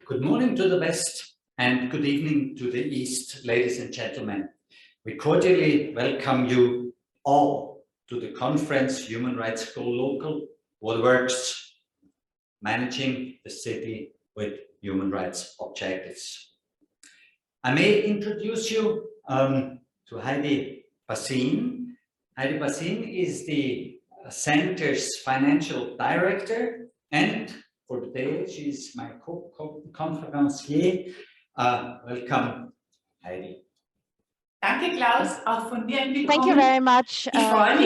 Good morning to the West and good evening to the East, ladies and gentlemen. We cordially welcome you all to the conference Human Rights Go Local, What Works, Managing the City with Human Rights Objectives. I may introduce you to Heidi Bassin. Heidi Bassin is the Center's Financial Director, and for today she's my co-conferencier. Welcome, Heidi. Danke, Klaus, auch von mir ein Willkommen. Thank you very much, Klaus. I would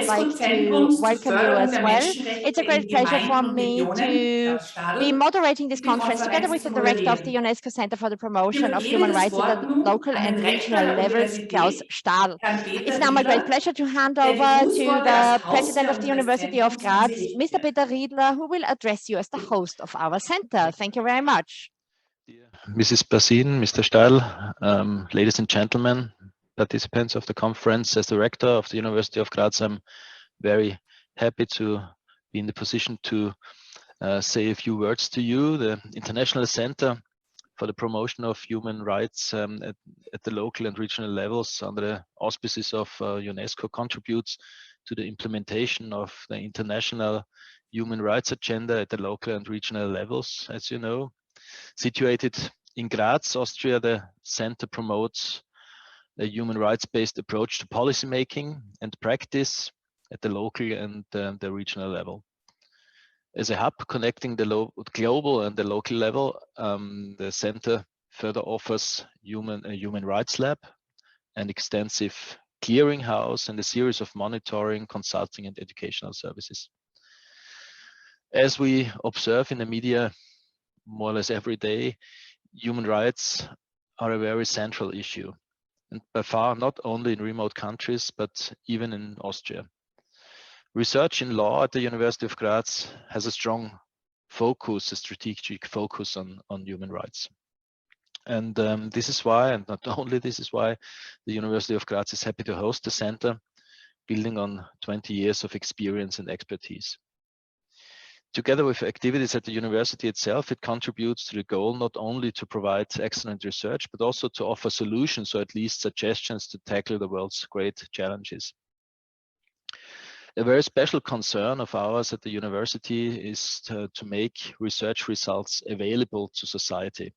like to welcome you as well. It's a great pleasure for me to be moderating this conference together with the director of the UNESCO Center for the Promotion of Human Rights at the local and regional levels, Klaus Stahl. It's now my great pleasure to hand over to the president of the University of Graz, Mr. Peter Riedler, who will address you as the host of our center. Thank you very much. Mrs. Bassin, Mr. Stahl, ladies and gentlemen, participants of the conference, as director of the University of Graz, I'm very happy to be in the position to say a few words to you. The International Center for the Promotion of Human Rights at the local and regional levels under the auspices of UNESCO contributes to the implementation of the international human rights agenda at the local and regional levels, as you know. Situated in Graz, Austria, the center promotes a human rights-based approach to policymaking and practice at the local and the regional level. As a hub connecting the global and the local level, the center further offers a human rights lab, an extensive clearinghouse, and a series of monitoring, consulting, and educational services. As we observe in the media more or less every day, human rights are a very central issue, and by far not only in remote countries, but even in Austria. Research in law at the University of Graz has a strong focus, a strategic focus on human rights. And this is why, and not only this is why, the University of Graz is happy to host the center, building on 20 years of experience and expertise. Together with activities at the university itself, it contributes to the goal not only to provide excellent research, but also to offer solutions, or at least suggestions, to tackle the world's great challenges. A very special concern of ours at the university is to make research results available to society.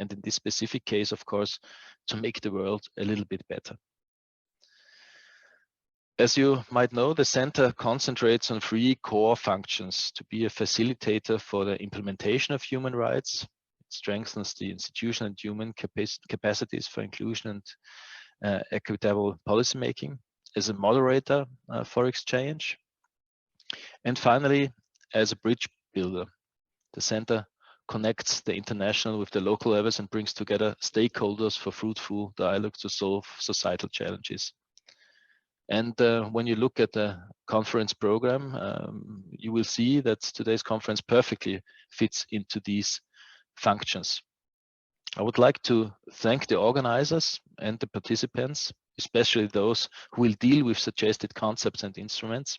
And in this specific case, of course, to make the world a little bit better. As you might know, the center concentrates on 3 core functions: to be a facilitator for the implementation of human rights. It strengthens the institutional and human capacities for inclusion and equitable policymaking, as a moderator for exchange, and finally, as a bridge builder. The center connects the international with the local levels and brings together stakeholders for fruitful dialogue to solve societal challenges. And when you look at the conference program, you will see that today's conference perfectly fits into these functions. I would like to thank the organizers and the participants, especially those who will deal with suggested concepts and instruments.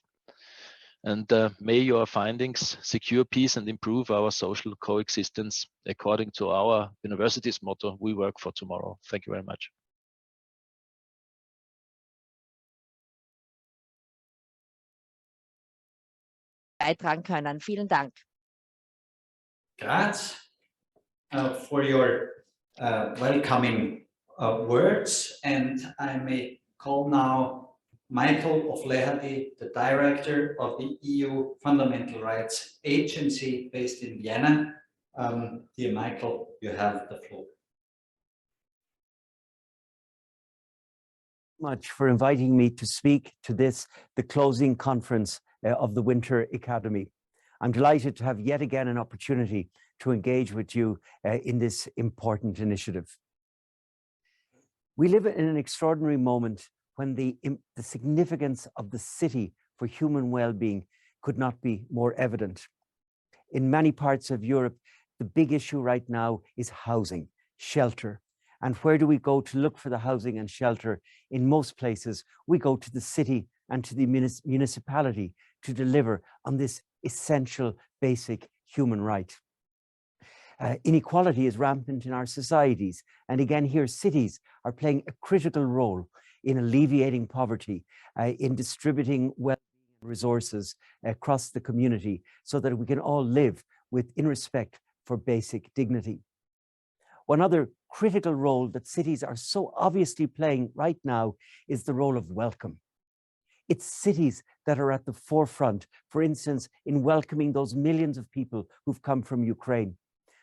And may your findings secure peace and improve our social coexistence according to our university's motto, "We work for tomorrow." Thank you very much. Beitragen können. Vielen Dank. Graz, for your welcoming words, and I may call now Michael O'Flaherty, the director of the EU Fundamental Rights Agency based in Vienna. Dear Michael, you have the floor. Much for inviting me to speak to this, the closing conference of the Winter Academy. I'm delighted to have yet again an opportunity to engage with you in this important initiative. We live in an extraordinary moment when the significance of the city for human well-being could not be more evident. In many parts of Europe, the big issue right now is housing, shelter. And where do we go to look for the housing and shelter? In most places, we go to the city and to the municipality to deliver on this essential, basic human right. Inequality is rampant in our societies. And again, here cities are playing a critical role in alleviating poverty, in distributing wealth and resources across the community so that we can all live in respect for basic dignity. One other critical role that cities are so obviously playing right now is the role of welcome. It's cities that are at the forefront, for instance, in welcoming those millions of people who've come from Ukraine.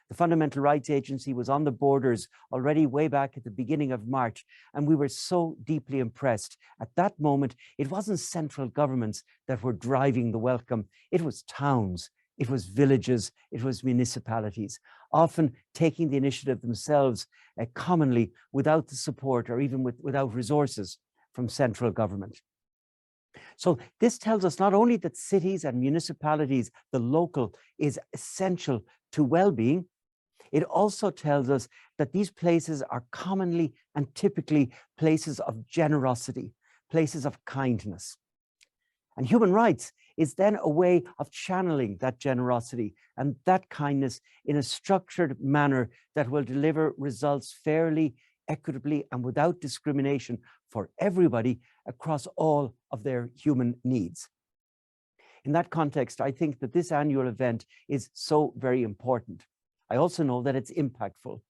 The Fundamental Rights Agency was on the borders already way back at the beginning of March, and we were so deeply impressed. At that moment, it wasn't central governments that were driving the welcome. It was towns, it was villages, it was municipalities, often taking the initiative themselves, commonly without the support or even without resources from central government. So this tells us not only that cities and municipalities, the local, is essential to well-being, it also tells us that these places are commonly and typically places of generosity, places of kindness. And human rights is then a way of channeling that generosity and that kindness in a structured manner that will deliver results fairly, equitably, and without discrimination for everybody across all of their human needs. In that context, I think that this annual event is so very important. I also know that it's impactful.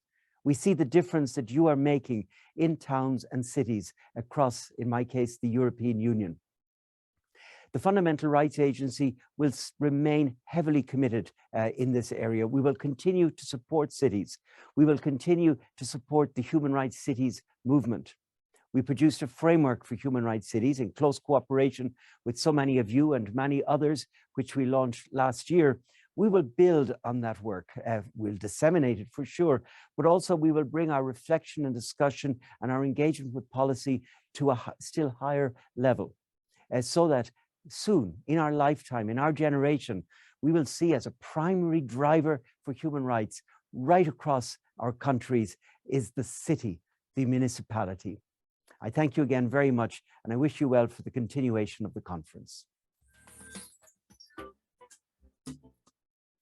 We see the difference that you are making in towns and cities across, in my case, the European Union. The Fundamental Rights Agency will remain heavily committed in this area. We will continue to support cities. We will continue to support the Human Rights Cities movement. We produced a framework for human rights cities in close cooperation with so many of you and many others, which we launched last year. We will build on that work. We'll disseminate it for sure, but also we will bring our reflection and discussion and our engagement with policy to a still higher level, so that soon in our lifetime, in our generation, we will see as a primary driver for human rights right across our countries is the city, the municipality. I thank you again very much, and I wish you well for the continuation of the conference.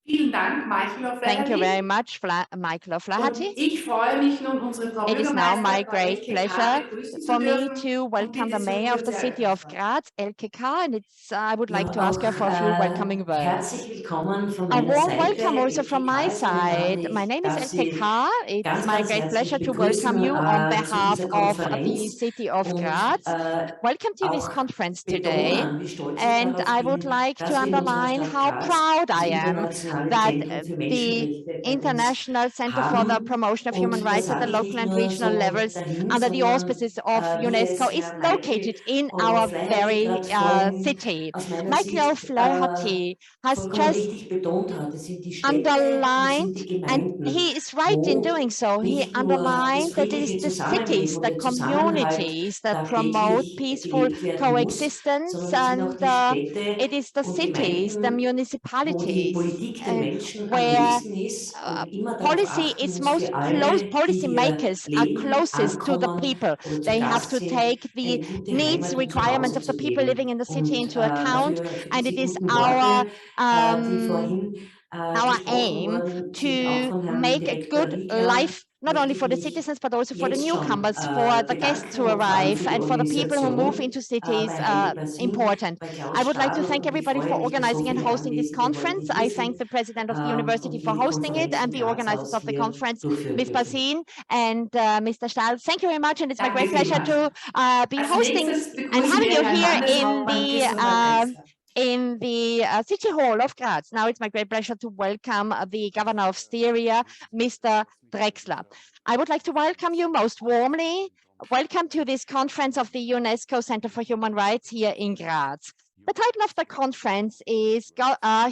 Thank you very much, Michael O'Flaherty. It is now my great pleasure for me to welcome the mayor of the city of Graz, Elke K., and I would like to ask her for a few welcoming words. A warm welcome also from my side. My name is Elke K. It's my great pleasure to welcome you on behalf of the city of Graz. Welcome to this conference today, and I would like to underline how proud I am that the International Center for the Promotion of Human Rights at the local and regional levels under the auspices of UNESCO is located in our very city. Michael O'Flaherty has just underlined, and he is right in doing so, he underlined that it is the cities, the communities that promote peaceful coexistence, and it is the cities, the municipalities, where policy is most close, policymakers are closest to the people. They have to take the needs, requirements of the people living in the city into account, and it is our aim to make a good life, not only for the citizens, but also for the newcomers, for the guests who arrive, and for the people who move into cities, important. I would like to thank everybody for organizing and hosting this conference. I thank the president of the university for hosting it and the organizers of the conference, Ms. Basin and Mr. Stahl. Thank you very much, and it's my great pleasure to be hosting and having you here in the City Hall of Graz. Now it's my great pleasure to welcome the Governor of Styria, Mr. Drexler. I would like to welcome you most warmly. Welcome to this conference of the UNESCO Center for Human Rights here in Graz. The title of the conference is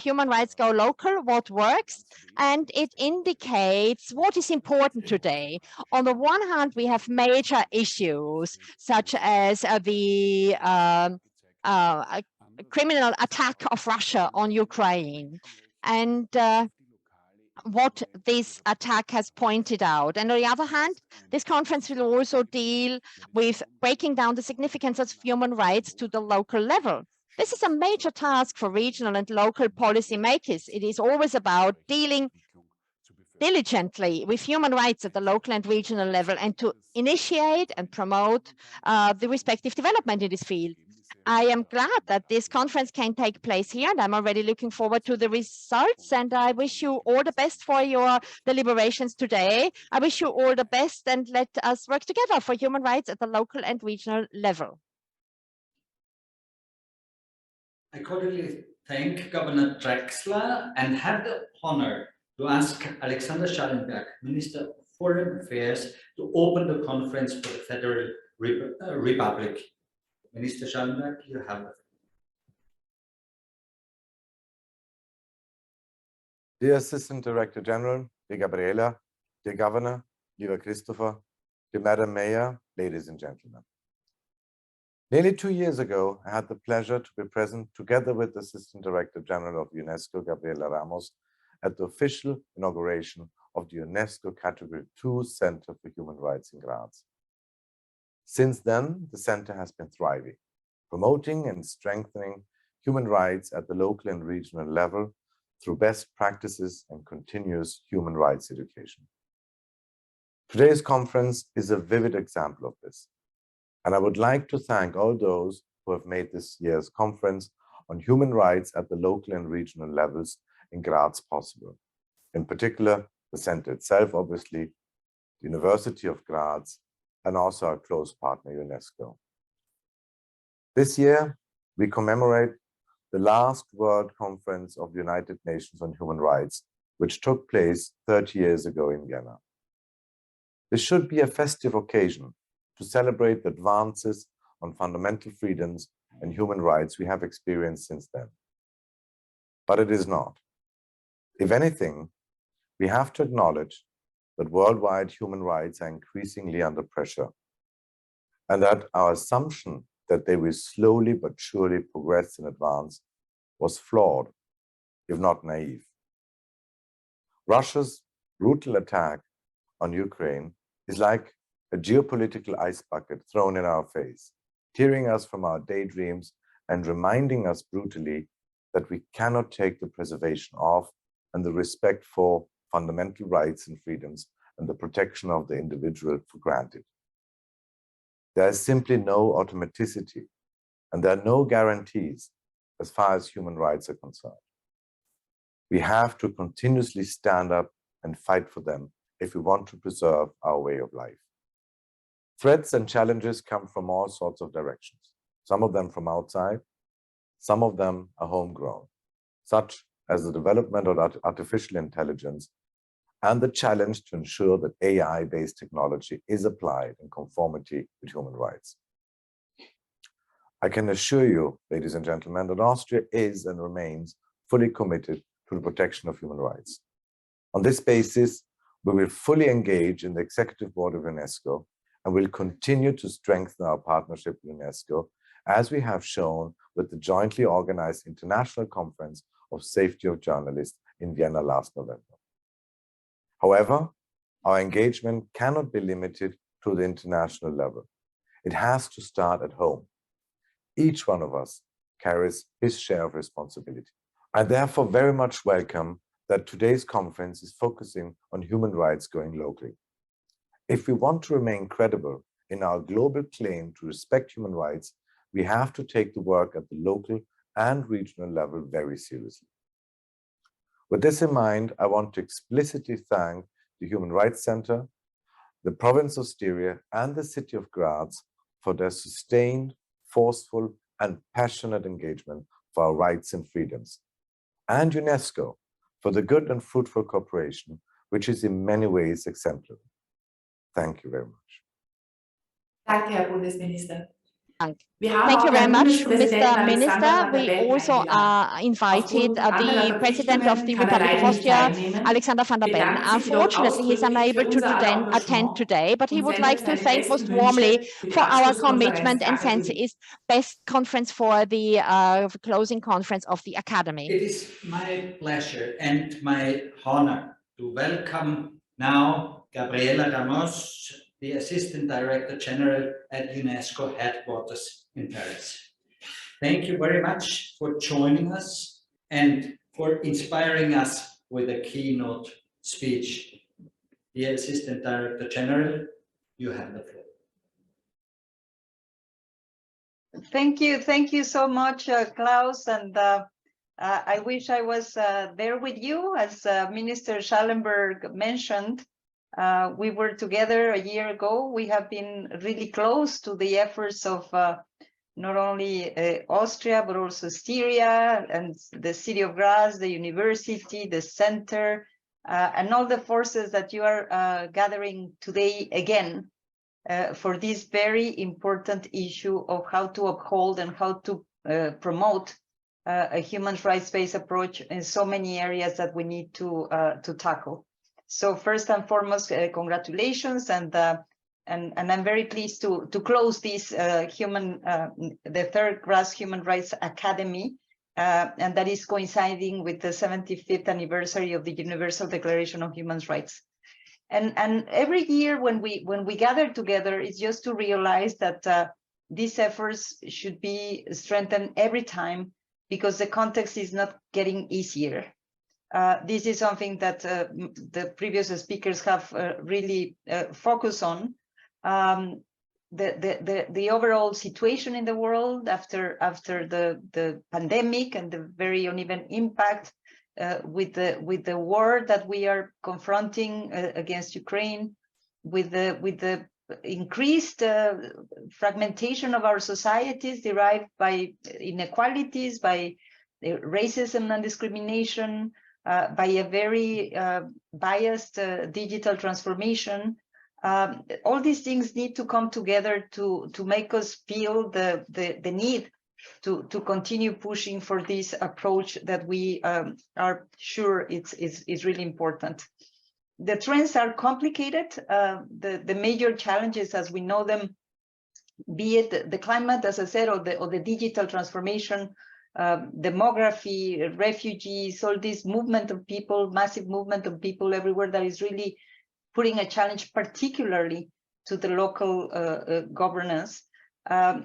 Human Rights Go Local, What Works? And it indicates what is important today. On the one hand, we have major issues such as the criminal attack of Russia on Ukraine, and what this attack has pointed out. And on the other hand, this conference will also deal with breaking down the significance of human rights to the local level. This is a major task for regional and local policymakers. It is always about dealing diligently with human rights at the local and regional level and to initiate and promote the respective development in this field. I am glad that this conference can take place here, and I'm already looking forward to the results, and I wish you all the best for your deliberations today. I wish you all the best, and let us work together for human rights at the local and regional level. I cordially thank Governor Drexler and have the honor to ask Alexander Schallenberg, Minister of Foreign Affairs, to open the conference for the Federal Republic. Minister Schallenberg, you have it. Dear Assistant Director General, dear Gabriela, dear Governor, lieber Christopher, dear Madam Mayor, ladies and gentlemen. Nearly 2 years ago, I had the pleasure to be present together with the Assistant Director General of UNESCO, Gabriela Ramos, at the official inauguration of the UNESCO Category 2 Center for Human Rights in Graz. Since then, the center has been thriving, promoting and strengthening human rights at the local and regional level through best practices and continuous human rights education. Today's conference is a vivid example of this, and I would like to thank all those who have made this year's conference on human rights at the local and regional levels in Graz possible. In particular, the center itself, obviously, the University of Graz, and also our close partner, UNESCO. This year, we commemorate the last World Conference of the United Nations on Human Rights, which took place 30 years ago in Vienna. This should be a festive occasion to celebrate the advances on fundamental freedoms and human rights we have experienced since then. But it is not. If anything, we have to acknowledge that worldwide human rights are increasingly under pressure, and that our assumption that they will slowly but surely progress in advance was flawed, if not naive. Russia's brutal attack on Ukraine is like a geopolitical ice bucket thrown in our face, tearing us from our daydreams and reminding us brutally that we cannot take the preservation of and the respect for fundamental rights and freedoms and the protection of the individual for granted. There is simply no automaticity, and there are no guarantees as far as human rights are concerned. We have to continuously stand up and fight for them if we want to preserve our way of life. Threats and challenges come from all sorts of directions, some of them from outside, some of them are homegrown, such as the development of artificial intelligence and the challenge to ensure that AI-based technology is applied in conformity with human rights. I can assure you, ladies and gentlemen, that Austria is and remains fully committed to the protection of human rights. On this basis, we will fully engage in the Executive Board of UNESCO and will continue to strengthen our partnership with UNESCO, as we have shown with the jointly organized International Conference of Safety of Journalists in Vienna last November. However, our engagement cannot be limited to the international level. It has to start at home. Each one of us carries his share of responsibility. I therefore very much welcome that today's conference is focusing on human rights going locally. If we want to remain credible in our global claim to respect human rights, we have to take the work at the local and regional level very seriously. With this in mind, I want to explicitly thank the Human Rights Center, the province of Styria, and the city of Graz for their sustained, forceful, and passionate engagement for our rights and freedoms, and UNESCO for the good and fruitful cooperation, which is in many ways exemplary. Thank you very much. Danke, Herr Bundesminister. Thank you very much, Mr. Minister. We also invited the President of the Republic of Austria, Alexander van der Bellen. Unfortunately, he's unable to attend today, but he would like to thank most warmly for our commitment and since his best conference for the closing conference of the Academy. It is my pleasure and my honor to welcome now Gabriela Ramos, the Assistant Director General at UNESCO headquarters in Paris. Thank you very much for joining us and for inspiring us with a keynote speech. Dear Assistant Director General, you have the floor. Thank you so much, Klaus, and I wish I was there with you. As Minister Schallenberg mentioned, we were together a year ago. We have been really close to the efforts of not only Austria, but also Styria and the city of Graz, the university, the center, and all the forces that you are gathering today again for this very important issue of how to uphold and how to promote a human rights-based approach in so many areas that we need to tackle. So first and foremost, congratulations, and I'm very pleased to close this the third Graz Human Rights Academy, and that is coinciding with the 75th anniversary of the Universal Declaration of Human Rights. And every year when we gather together, it's just to realize that these efforts should be strengthened every time, because the context is not getting easier. This is something that the previous speakers have really focused on. The overall situation in the world after the pandemic and the very uneven impact with the war that we are confronting against Ukraine, with the increased fragmentation of our societies derived by inequalities, by racism and discrimination, by a very biased digital transformation. All these things need to come together to make us feel the need to continue pushing for this approach that we are sure is really important. The trends are complicated. The major challenges as we know them, be it the climate, as I said, or the digital transformation, demography, refugees, all this movement of people, massive movement of people everywhere, that is really putting a challenge particularly to the local governance.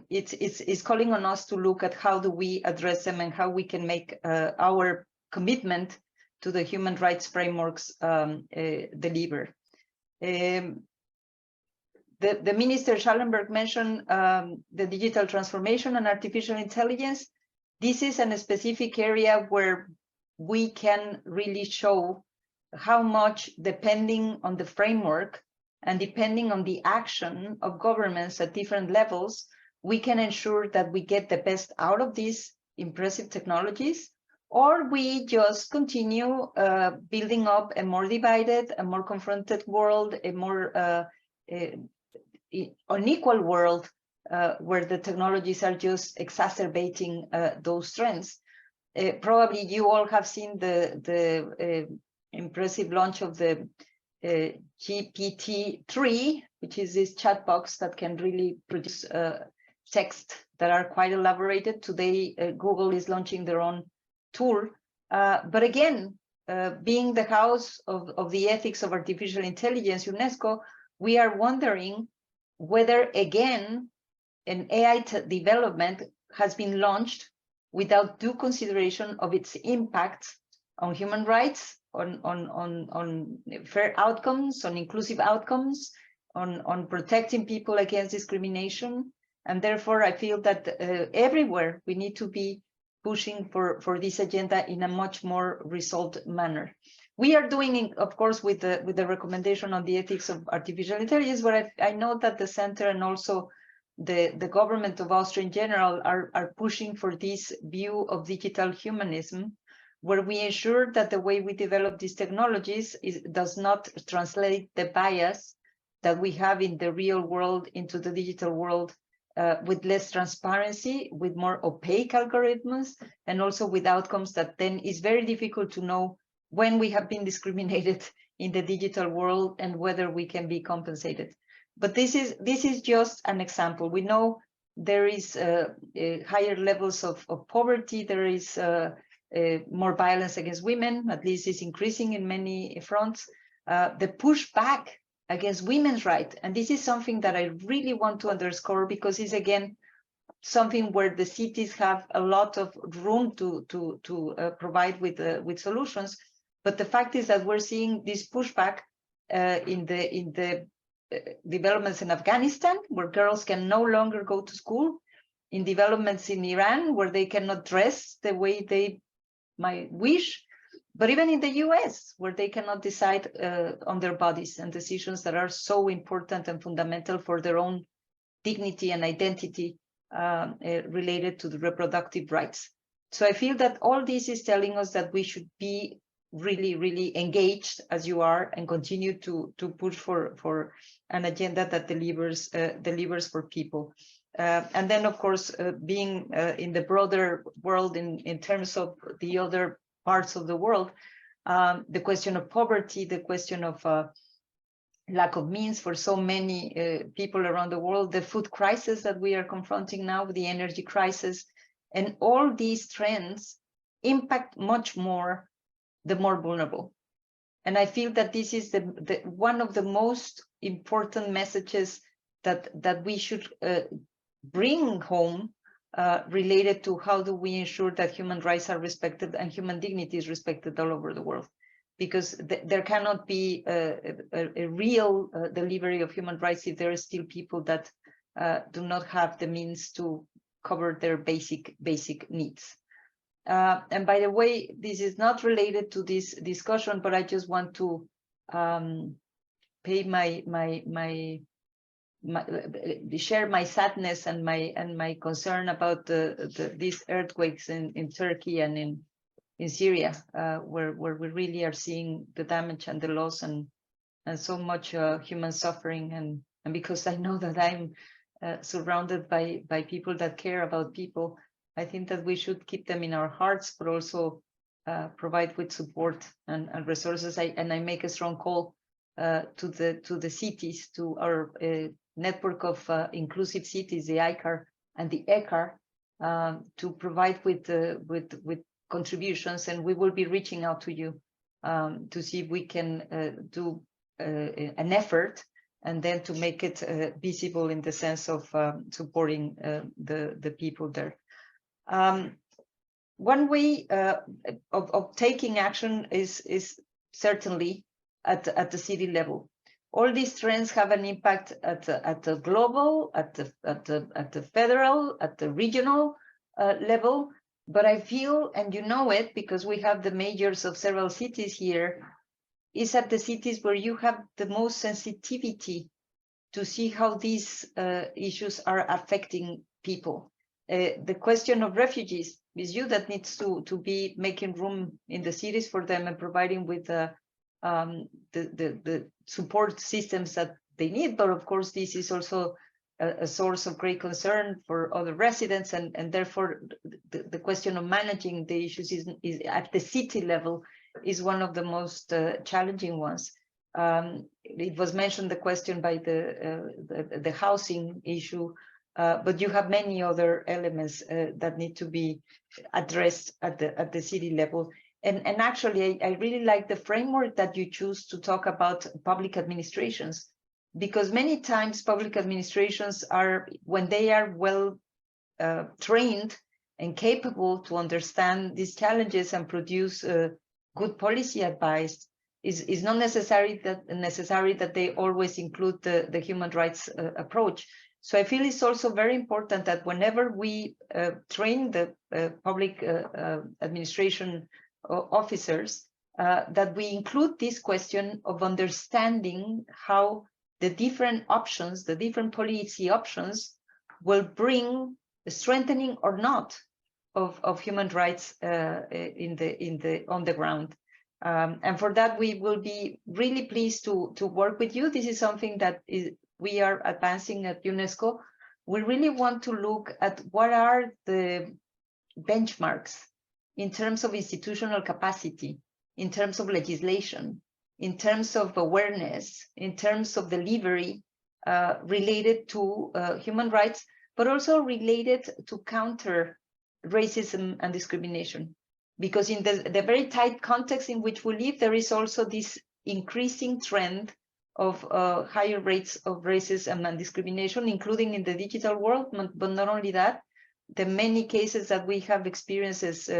It's calling on us to look at how do we address them and how we can make our commitment to the human rights frameworks deliver. The Minister Schallenberg mentioned the digital transformation and artificial intelligence. This is a specific area where we can really show how much, depending on the framework and depending on the action of governments at different levels, we can ensure that we get the best out of these impressive technologies, or we just continue building up a more divided, a more confronted world, a more unequal world where the technologies are just exacerbating those trends. Probably you all have seen the impressive launch of the GPT-3, which is this chat box that can really produce text that are quite elaborated. Today, Google is launching their own tool. But again, being the house of the ethics of artificial intelligence, UNESCO, we are wondering whether, again, an AI development has been launched without due consideration of its impact on human rights, on fair outcomes, on inclusive outcomes, on protecting people against discrimination. And therefore, I feel that everywhere we need to be pushing for this agenda in a much more resolved manner. We are doing, of course, with the recommendation on the ethics of artificial intelligence, but I know that the center and also the government of Austria in general are pushing for this view of digital humanism, where we ensure that the way we develop these technologies does not translate the bias that we have in the real world into the digital world, with less transparency, with more opaque algorithms, and also with outcomes that then is very difficult to know when we have been discriminated in the digital world and whether we can be compensated. But this is just an example. We know there is higher levels of poverty. There is more violence against women, at least is increasing in many fronts. The pushback against women's rights, and this is something that I really want to underscore, because it's again something where the cities have a lot of room to provide with solutions. But the fact is that we're seeing this pushback in the developments in Afghanistan, where girls can no longer go to school, in developments in Iran, where they cannot dress the way they might wish, but even in the US, where they cannot decide on their bodies and decisions that are so important and fundamental for their own dignity and identity related to the reproductive rights. So I feel that all this is telling us that we should be really, really engaged as you are and continue to push for an agenda that delivers for people. And then, of course, being in the broader world in terms of the other parts of the world, the question of poverty, the question of lack of means for so many people around the world, the food crisis that we are confronting now, the energy crisis, and all these trends impact much more the more vulnerable. And I feel that this is one of the most important messages that we should bring home related to how do we ensure that human rights are respected and human dignity is respected all over the world. Because there cannot be a real delivery of human rights if there are still people that do not have the means to cover their basic needs. And by the way, this is not related to this discussion, but I just want to share my sadness and my concern about these earthquakes in Turkey and in Syria, where we really are seeing the damage and the loss and so much human suffering. And because I know that I'm surrounded by people that care about people, I think that we should keep them in our hearts, but also provide with support and resources. I make a strong call to the cities, to our network of inclusive cities, the ICAR and the ECAR, to provide with contributions, and we will be reaching out to you to see if we can do an effort and then to make it visible in the sense of supporting the people there. One way of taking action is certainly at the city level. All these trends have an impact at the global, at the federal, at the regional level. But I feel, and you know it because we have the mayors of several cities here, is at the cities where you have the most sensitivity to see how these issues are affecting people. The question of refugees is you that needs to be making room in the cities for them and providing with the support systems that they need. But of course, this is also a source of great concern for other residents, and therefore the question of managing the issues is at the city level is one of the most challenging ones. It was mentioned, the question by the housing issue, but you have many other elements that need to be addressed at the city level. And actually, I really like the framework that you choose to talk about public administrations, because many times public administrations are, when they are well trained and capable to understand these challenges and produce good policy advice, is not necessary that they always include the human rights approach. So I feel it's also very important that whenever we train the public administration officers, that we include this question of understanding how the different options, the different policy options, will bring the strengthening or not of human rights on the ground. And for that, we will be really pleased to work with you. This is something that we are advancing at UNESCO. We really want to look at what are the benchmarks in terms of institutional capacity, in terms of legislation, in terms of awareness, in terms of delivery related to human rights, but also related to counter racism and discrimination. Because in the very tight context in which we live, there is also this increasing trend of higher rates of racism and discrimination, including in the digital world. But not only that, the many cases that we have experienced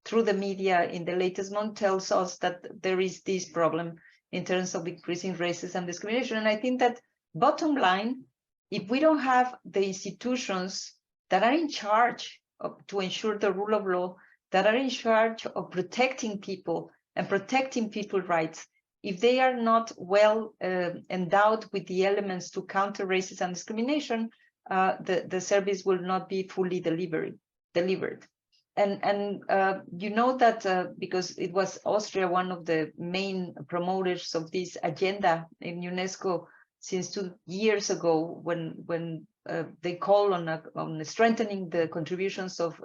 through the media in the latest month tells us that there is this problem in terms of increasing racism and discrimination. And I think that bottom line, if we don't have the institutions that are in charge to ensure the rule of law, that are in charge of protecting people and protecting people's rights, if they are not well endowed with the elements to counter racism and discrimination, the service will not be fully delivered. And you know that because it was Austria one of the main promoters of this agenda in UNESCO since 2 years ago, when they call on strengthening the contributions of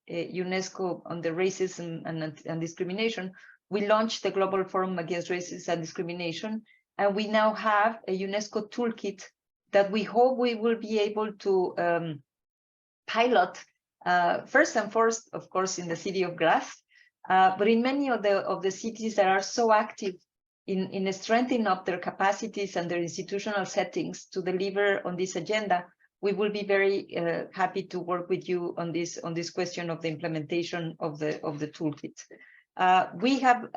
UNESCO on the racism and discrimination, we launched the Global Forum Against Racism and Discrimination, and we now have a UNESCO toolkit that we hope we will be able to pilot first and foremost, of course, in the city of Graz, but in many of the cities that are so active in strengthening up their capacities and their institutional settings to deliver on this agenda. We will be very happy to work with you on this question of the implementation of the toolkit. We have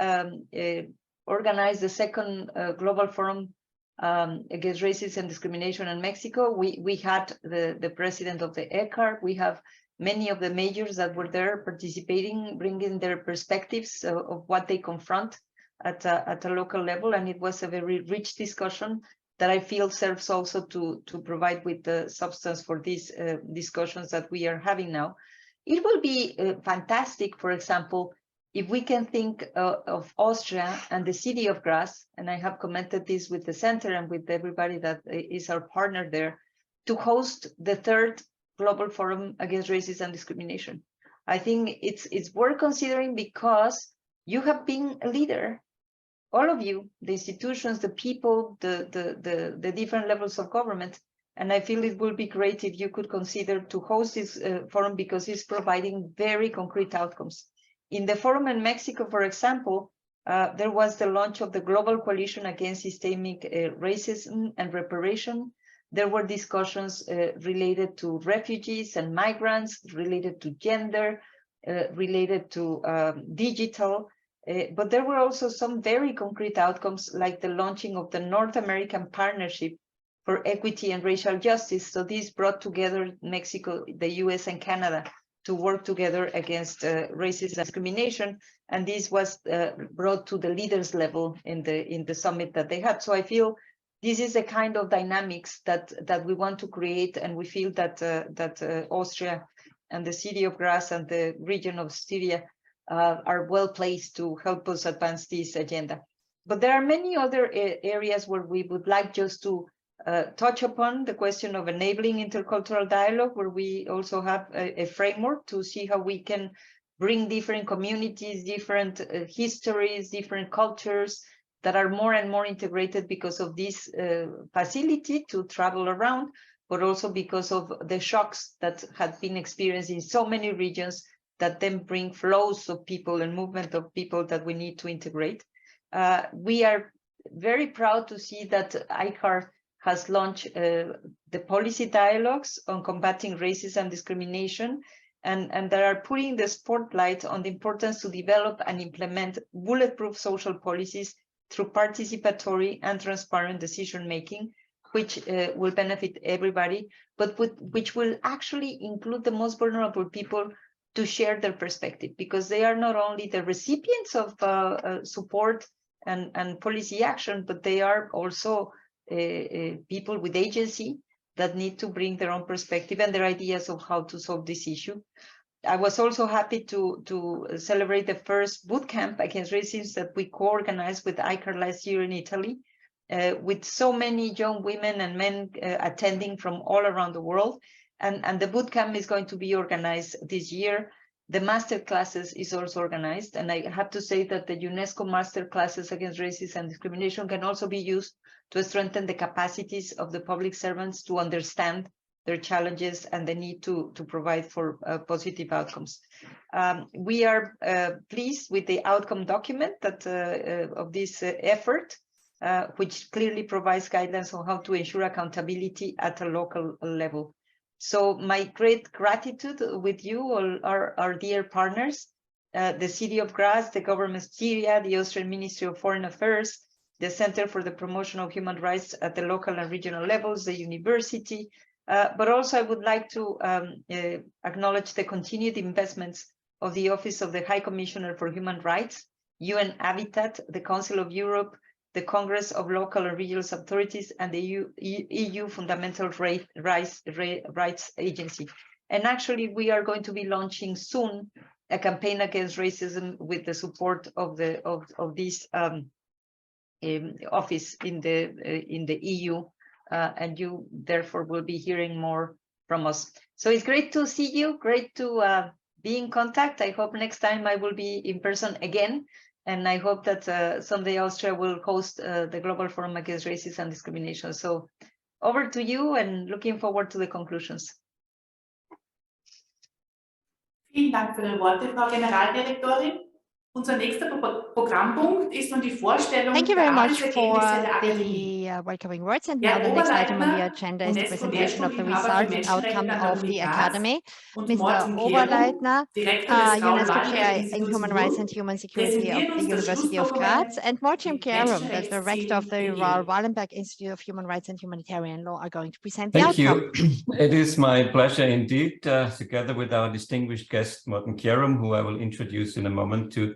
organized the second Global Forum against racism and discrimination in Mexico. We had the president of the ECAR. We have many of the majors that were there participating, bringing their perspectives of what they confront at a local level. And it was a very rich discussion that I feel serves also to provide with the substance for these discussions that we are having now. It will be fantastic, for example, if we can think of Austria and the city of Graz, and I have commented this with the center and with everybody that is our partner there, to host the third Global Forum Against Racism and Discrimination. I think it's worth considering because you have been a leader, all of you, the institutions, the people, the different levels of government, and I feel it would be great if you could consider to host this forum because it's providing very concrete outcomes. In the forum in Mexico, for example, there was the launch of the Global Coalition Against Systemic Racism and Reparation. There were discussions related to refugees and migrants, related to gender, related to digital, but there were also some very concrete outcomes like the launching of the North American Partnership for Equity and Racial Justice. So this brought together Mexico, the US and Canada to work together against racism and discrimination. And this was brought to the leaders level in the summit that they had. So I feel this is the kind of dynamics that we want to create, and we feel that Austria and the city of Graz and the region of Styria are well placed to help us advance this agenda. But there are many other areas where we would like just to touch upon the question of enabling intercultural dialogue, where we also have a framework to see how we can bring different communities, different histories, different cultures that are more and more integrated because of this facility to travel around, but also because of the shocks that had been experienced in so many regions that then bring flows of people and movement of people that we need to integrate. We are very proud to see that ICAR has launched the policy dialogues on combating racism and discrimination, and they are putting the spotlight on the importance to develop and implement bulletproof social policies through participatory and transparent decision-making, which will benefit everybody, but which will actually include the most vulnerable people to share their perspective, because they are not only the recipients of support and policy action, but they are also people with agency that need to bring their own perspective and their ideas of how to solve this issue. I was also happy to celebrate the first bootcamp against racism that we co-organized with ICAR last year in Italy, with so many young women and men attending from all around the world. And the bootcamp is going to be organized this year. The master classes is also organized. And I have to say that the UNESCO master classes against racism and discrimination can also be used to strengthen the capacities of the public servants to understand their challenges and the need to provide for positive outcomes. We are pleased with the outcome document that of this effort, which clearly provides guidance on how to ensure accountability at a local level. So my great gratitude with you, all our dear partners, the City of Graz, the Government of Syria, the Austrian Ministry of Foreign Affairs, the Center for the Promotion of Human Rights at the local and regional levels, the university. But also I would like to acknowledge the continued investments of the Office of the High Commissioner for Human Rights, UN Habitat, the Council of Europe, the Congress of Local and Regional Authorities, and the EU Fundamental Rights Agency. And actually, we are going to be launching soon a campaign against racism with the support of this office in the EU, and you therefore will be hearing more from us. So it's great to see you, great to be in contact. I hope next time I will be in person again, and I hope that someday Austria will host the Global Forum Against Racism and Discrimination. So over to you, and looking forward to the conclusions. Vielen Dank für Ihre Worte, Frau Generaldirektorin. Unser nächster Programmpunkt ist nun die Vorstellung. Thank you very much for the welcoming words. And now the next item on the agenda is the presentation of the results and outcome of the Academy. Mr. Oberleitner, UNESCO Chair in Human Rights and Human Security of the University of Graz, and Morten Kierum, the Director of the Raoul Wallenberg Institute of Human Rights and Humanitarian Law, are going to present the outcome. Thank you. It is my pleasure indeed, together with our distinguished guest, Morten Kierum, who I will introduce in a moment, to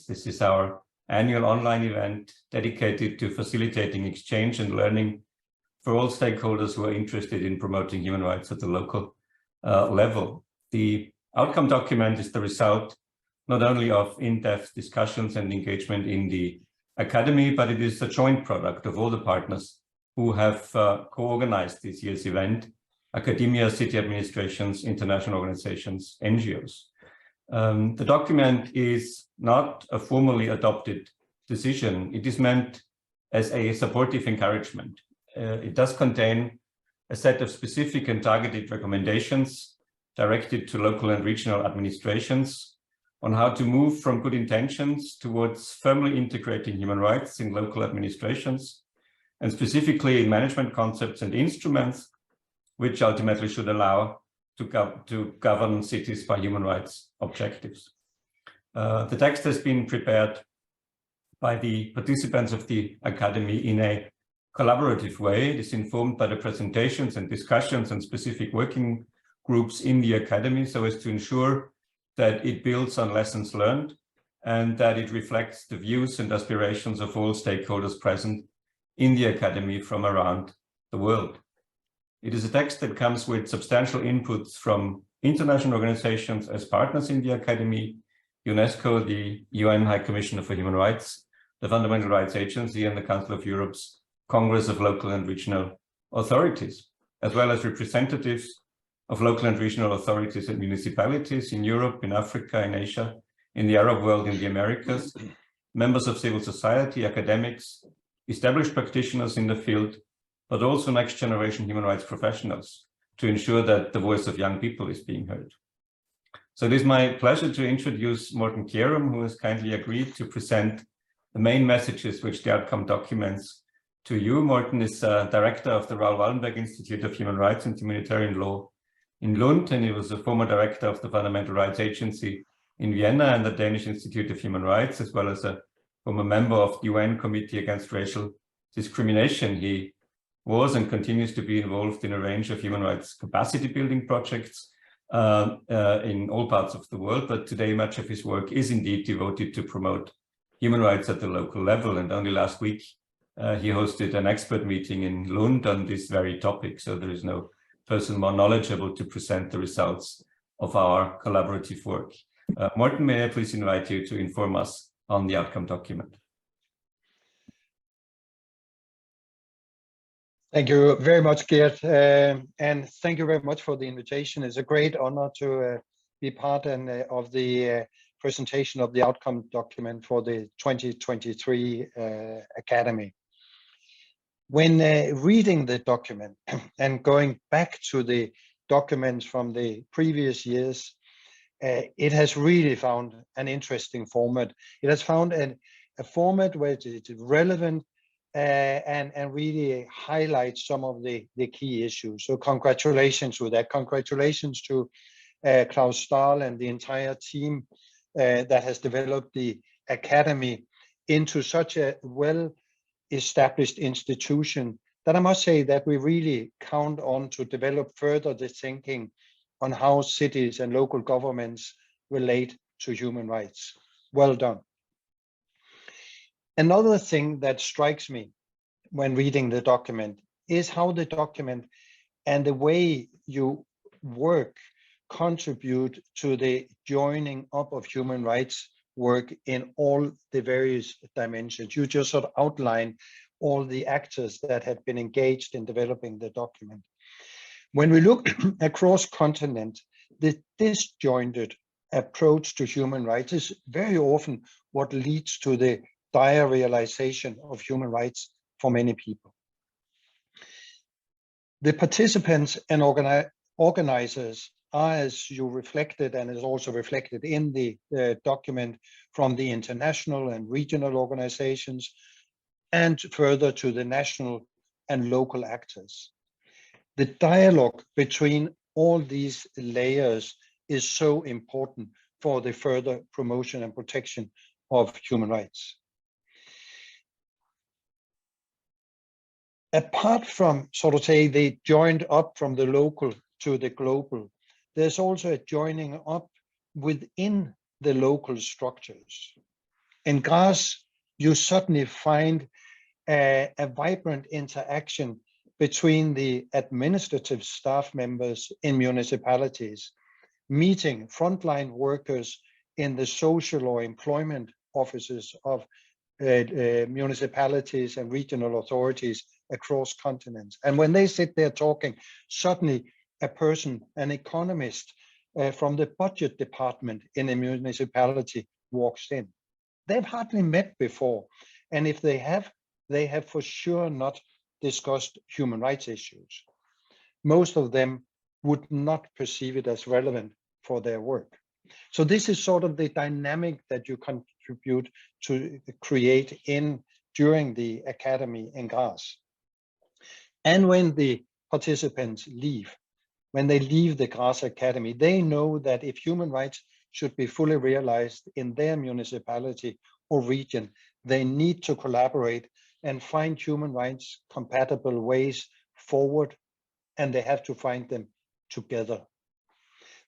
This is our annual online event dedicated to facilitating exchange and learning for all stakeholders who are interested in promoting human rights at the local level. The outcome document is the result not only of in-depth discussions and engagement in the Academy, but it is a joint product of all the partners who have co-organized this year's event: academia, city administrations, international organizations, NGOs. The document is not a formally adopted decision. It is meant as a supportive encouragement. It does contain a set of specific and targeted recommendations directed to local and regional administrations on how to move from good intentions towards firmly integrating human rights in local administrations, and specifically in management concepts and instruments, which ultimately should allow to govern cities by human rights objectives. The text has been prepared by the participants of the Academy in a collaborative way. It is informed by the presentations and discussions and specific working groups in the Academy, so as to ensure that it builds on lessons learned and that it reflects the views and aspirations of all stakeholders present in the Academy from around the world. It is a text that comes with substantial inputs from international organizations as partners in the Academy, UNESCO, the UN High Commissioner for Human Rights, the Fundamental Rights Agency, and the Council of Europe's Congress of Local and Regional Authorities, as well as representatives of local and regional authorities and municipalities in Europe, in Africa, in Asia, in the Arab world, in the Americas, members of civil society, academics, established practitioners in the field, but also next generation human rights professionals, to ensure that the voice of young people is being heard. So it is my pleasure to introduce Morten Kierum, who has kindly agreed to present the main messages which the outcome documents to you. Morten is director of the Raoul Wallenberg Institute of Human Rights and Humanitarian Law in Lund, and he was a former director of the Fundamental Rights Agency in Vienna and the Danish Institute of Human Rights, as well as a former member of the UN Committee Against Racial Discrimination. He was and continues to be involved in a range of human rights capacity building projects in all parts of the world, but today much of his work is indeed devoted to promote human rights at the local level. And only last week he hosted an expert meeting in Lund on this very topic, so there is no person more knowledgeable to present the results of our collaborative work. Morten, may I please invite you to inform us on the outcome document? Thank you very much, Gert, and thank you very much for the invitation. It's a great honor to be part of the presentation of the outcome document for the 2023 Academy. When reading the document and going back to the documents from the previous years, it has really found an interesting format. It has found a format where it is relevant and really highlight some of the key issues. So congratulations with that. Congratulations to Klaus Stahl and the entire team that has developed the Academy into such a well-established institution that I must say that we really count on to develop further the thinking on how cities and local governments relate to human rights. Well done. Another thing that strikes me when reading the document is how the document and the way you work contribute to the joining up of human rights work in all the various dimensions. You just sort of outline all the actors that have been engaged in developing the document. When we look across continent, the disjointed approach to human rights is very often what leads to the dire realization of human rights for many people. The participants and organizers are, as you reflected, and is also reflected in the document, from the international and regional organizations, and further to the national and local actors. The dialogue between all these layers is so important for the further promotion and protection of human rights. Apart from, so to say, they joined up from the local to the global, there's also a joining up within the local structures. In Graz, you suddenly find a vibrant interaction between the administrative staff members in municipalities, meeting frontline workers in the social or employment offices of municipalities and regional authorities across continents. And when they sit there talking, suddenly a person, an economist from the budget department in a municipality walks in. They've hardly met before. And if they have for sure not discussed human rights issues. Most of them would not perceive it as relevant for their work. So this is sort of the dynamic that you contribute to create during the Academy in Graz. And when the participants leave, when they leave the Graz Academy, they know that if human rights should be fully realized in their municipality or region, they need to collaborate and find human rights compatible ways forward, and they have to find them together.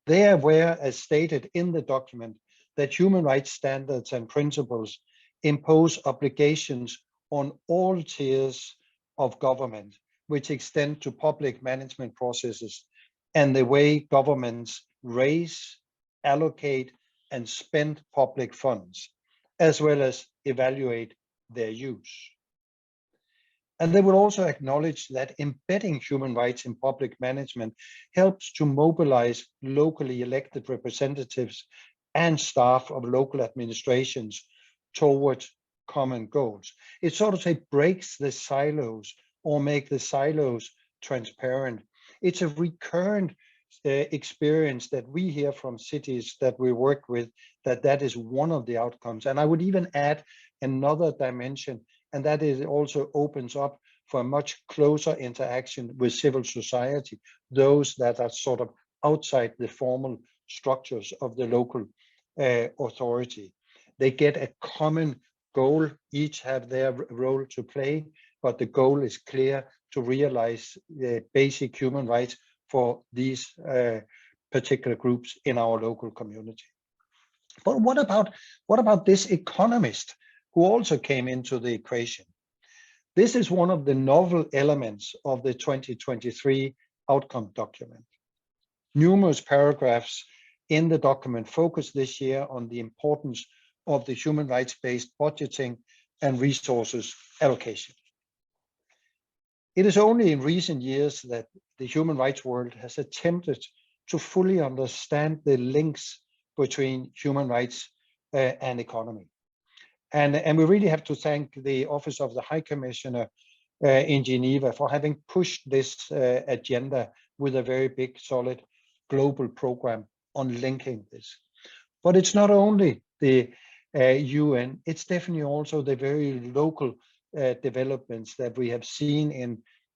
They are aware, as stated in the document, that human rights standards and principles impose obligations on all tiers of government, which extend to public management processes and the way governments raise, allocate, and spend public funds, as well as evaluate their use. And they will also acknowledge that embedding human rights in public management helps to mobilize locally elected representatives and staff of local administrations towards common goals. It sort of breaks the silos or make the silos transparent. It's a recurrent experience that we hear from cities that we work with, that is one of the outcomes. And I would even add another dimension, and that is also opens up for a much closer interaction with civil society, those that are sort of outside the formal structures of the local authority. They get a common goal, each have their role to play, but the goal is clear: to realize the basic human rights for these particular groups in our local community. But what about this economist who also came into the equation? This is one of the novel elements of the 2023 outcome document. Numerous paragraphs in the document focus this year on the importance of the human rights-based budgeting and resources allocation. It is only in recent years that the human rights world has attempted to fully understand the links between human rights and economy. And we really have to thank the Office of the High Commissioner in Geneva for having pushed this agenda with a very big, solid global program on linking this. But it's not only the UN, it's definitely also the very local developments that we have seen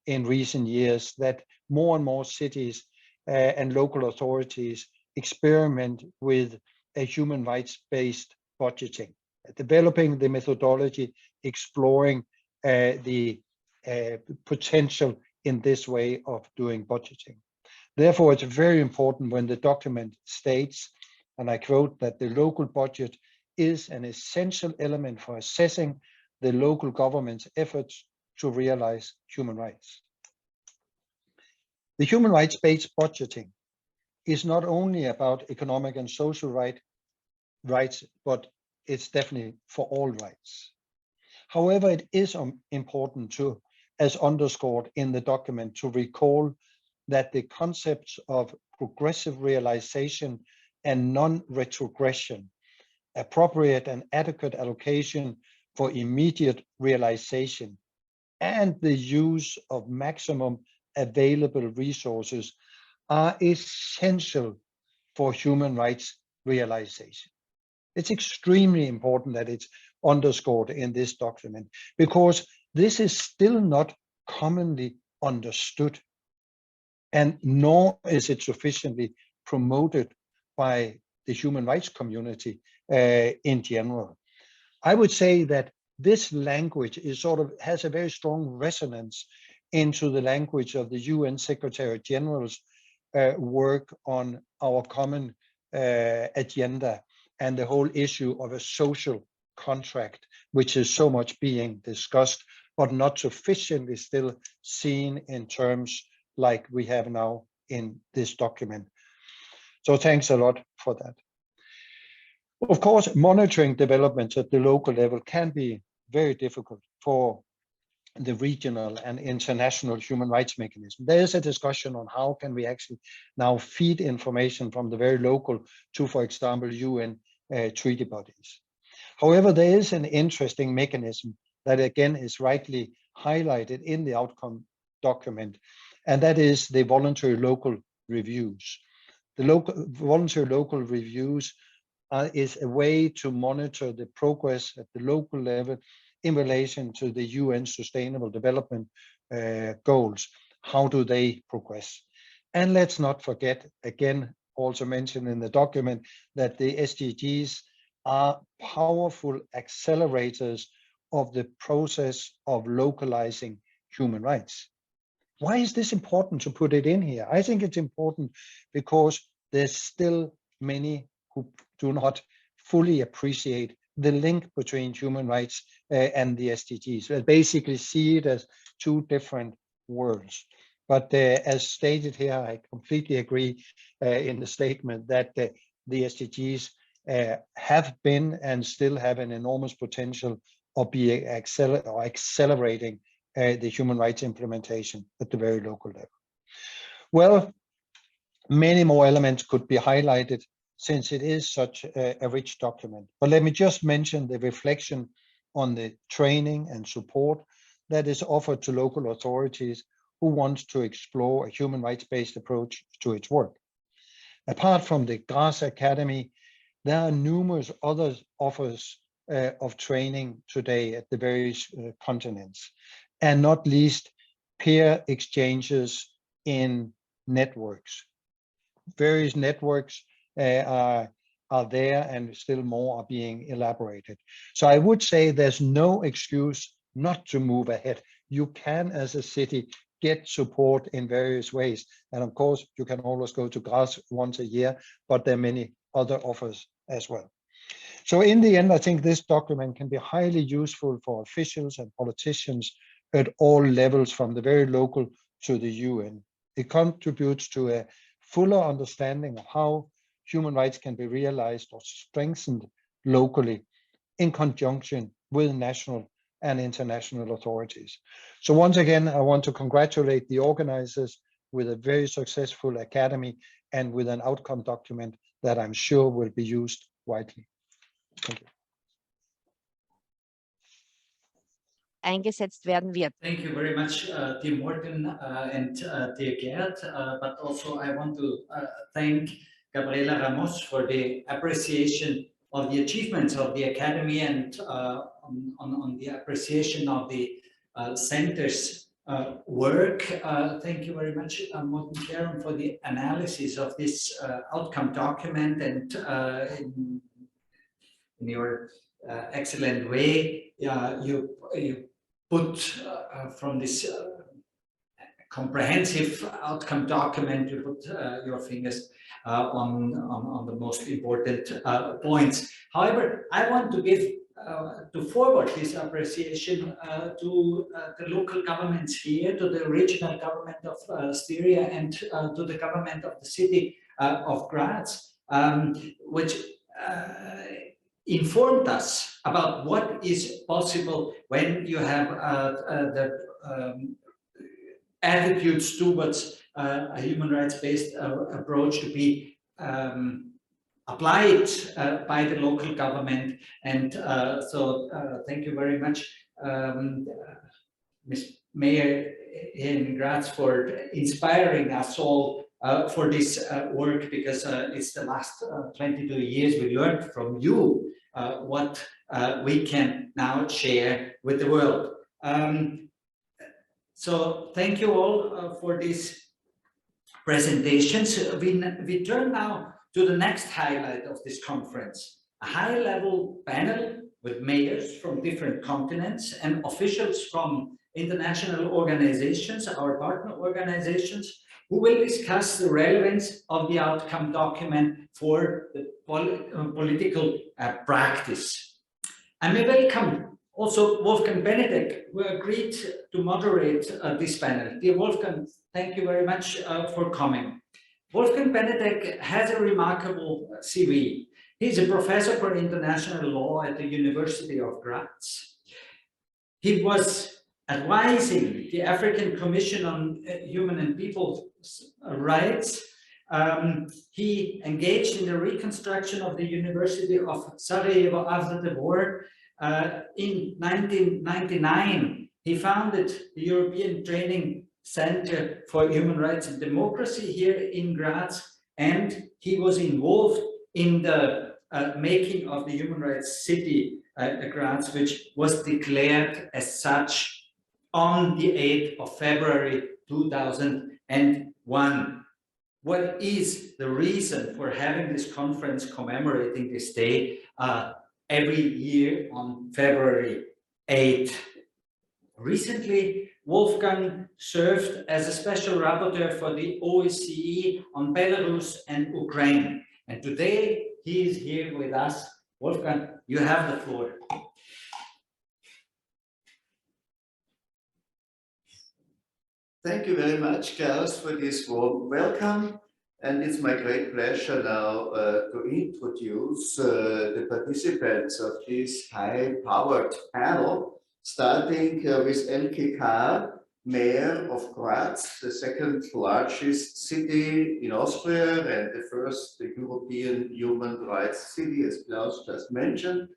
in recent years, that more and more cities and local authorities experiment with a human rights-based budgeting, developing the methodology, exploring the potential in this way of doing budgeting. Therefore, it's very important when the document states, and I quote, that the local budget is an essential element for assessing the local government's efforts to realize human rights. The human rights-based budgeting is not only about economic and social rights, but it's definitely for all rights. However, it is important to, as underscored in the document, to recall that the concepts of progressive realization and non-retrogression, appropriate and adequate allocation for immediate realization, and the use of maximum available resources are essential for human rights realization. It's extremely important that it's underscored in this document, because this is still not commonly understood, and nor is it sufficiently promoted by the human rights community in general. I would say that this language is has a very strong resonance into the language of the UN Secretary General's work on our common agenda and the whole issue of a social contract, which is so much being discussed, but not sufficiently still seen in terms like we have now in this document. So thanks a lot for that. Of course, monitoring developments at the local level can be very difficult for the regional and international human rights mechanism. There is a discussion on how can we actually now feed information from the very local to, for example, UN treaty bodies. However, there is an interesting mechanism that again is rightly highlighted in the outcome document, and that is the voluntary local reviews. The voluntary local reviews is a way to monitor the progress at the local level in relation to the UN Sustainable Development Goals. How do they progress? And let's not forget, again, also mentioned in the document, that the SDGs are powerful accelerators of the process of localizing human rights. Why is this important to put it in here? I think it's important because there's still many who do not fully appreciate the link between human rights and the SDGs. They basically see it as two different worlds. But as stated here, I completely agree in the statement that the SDGs have been and still have an enormous potential of being accelerating the human rights implementation at the very local level. Well, many more elements could be highlighted since it is such a rich document. But let me just mention the reflection on the training and support that is offered to local authorities who want to explore a human rights-based approach to its work. Apart from the GRAS Academy, there are numerous other offers of training today at the various continents, and not least peer exchanges in networks. Various networks are there, and still more are being elaborated. So I would say there's no excuse not to move ahead. You can, as a city, get support in various ways. And of course, you can always go to GRAS once a year, but there are many other offers as well. So in the end, I think this document can be highly useful for officials and politicians at all levels, from the very local to the UN. It contributes to a fuller understanding of how human rights can be realized or strengthened locally in conjunction with national and international authorities. So once again, I want to congratulate the organizers with a very successful academy and with an outcome document that I'm sure will be used widely. Thank you. Eingesetzt werden wird. Thank you very much, dear Morten and dear Gerd. But also I want to thank Gabriela Ramos for the appreciation of the achievements of the Academy and on the appreciation of the center's work. Thank you very much, Morten Karen, for the analysis of this outcome document, and in your excellent way, you put from this comprehensive outcome document, you put your fingers on the most important points. However, I want to give to forward this appreciation to the local governments here, to the regional government of Styria, and to the government of the city of Graz, which informed us about what is possible when you have the attitudes towards a human rights-based approach to be applied by the local government. And so thank you very much, Ms. Mayor here in Graz, for inspiring us all for this work, because it's the last 22 years we learned from you what we can now share with the world. So thank you all for these presentations. We turn now to the next highlight of this conference, a high-level panel with mayors from different continents and officials from international organizations, our partner organizations, who will discuss the relevance of the outcome document for the political practice. I may welcome also Wolfgang Benedek, who agreed to moderate this panel. Dear Wolfgang, thank you very much for coming. Wolfgang Benedek has a remarkable CV. He's a professor for international law at the University of Graz. He was advising the African Commission on Human and People's Rights. He engaged in the reconstruction of the University of Sarajevo after the war. In 1999, he founded the European Training Center for Human Rights and Democracy here in Graz, and he was involved in the making of the Human Rights City Graz, which was declared as such on the 8th of February 2001. What is the reason for having this conference commemorating this day every year on February 8th? Recently, Wolfgang served as a special rapporteur for the OSCE on Belarus and Ukraine. And today he is here with us. Wolfgang, you have the floor. Thank you very much, Klaus, for this warm welcome. And it's my great pleasure now to introduce the participants of this high-powered panel, starting with Elke Kahr, Mayor of Graz, the second largest city in Austria and the first European human rights city, as Klaus just mentioned.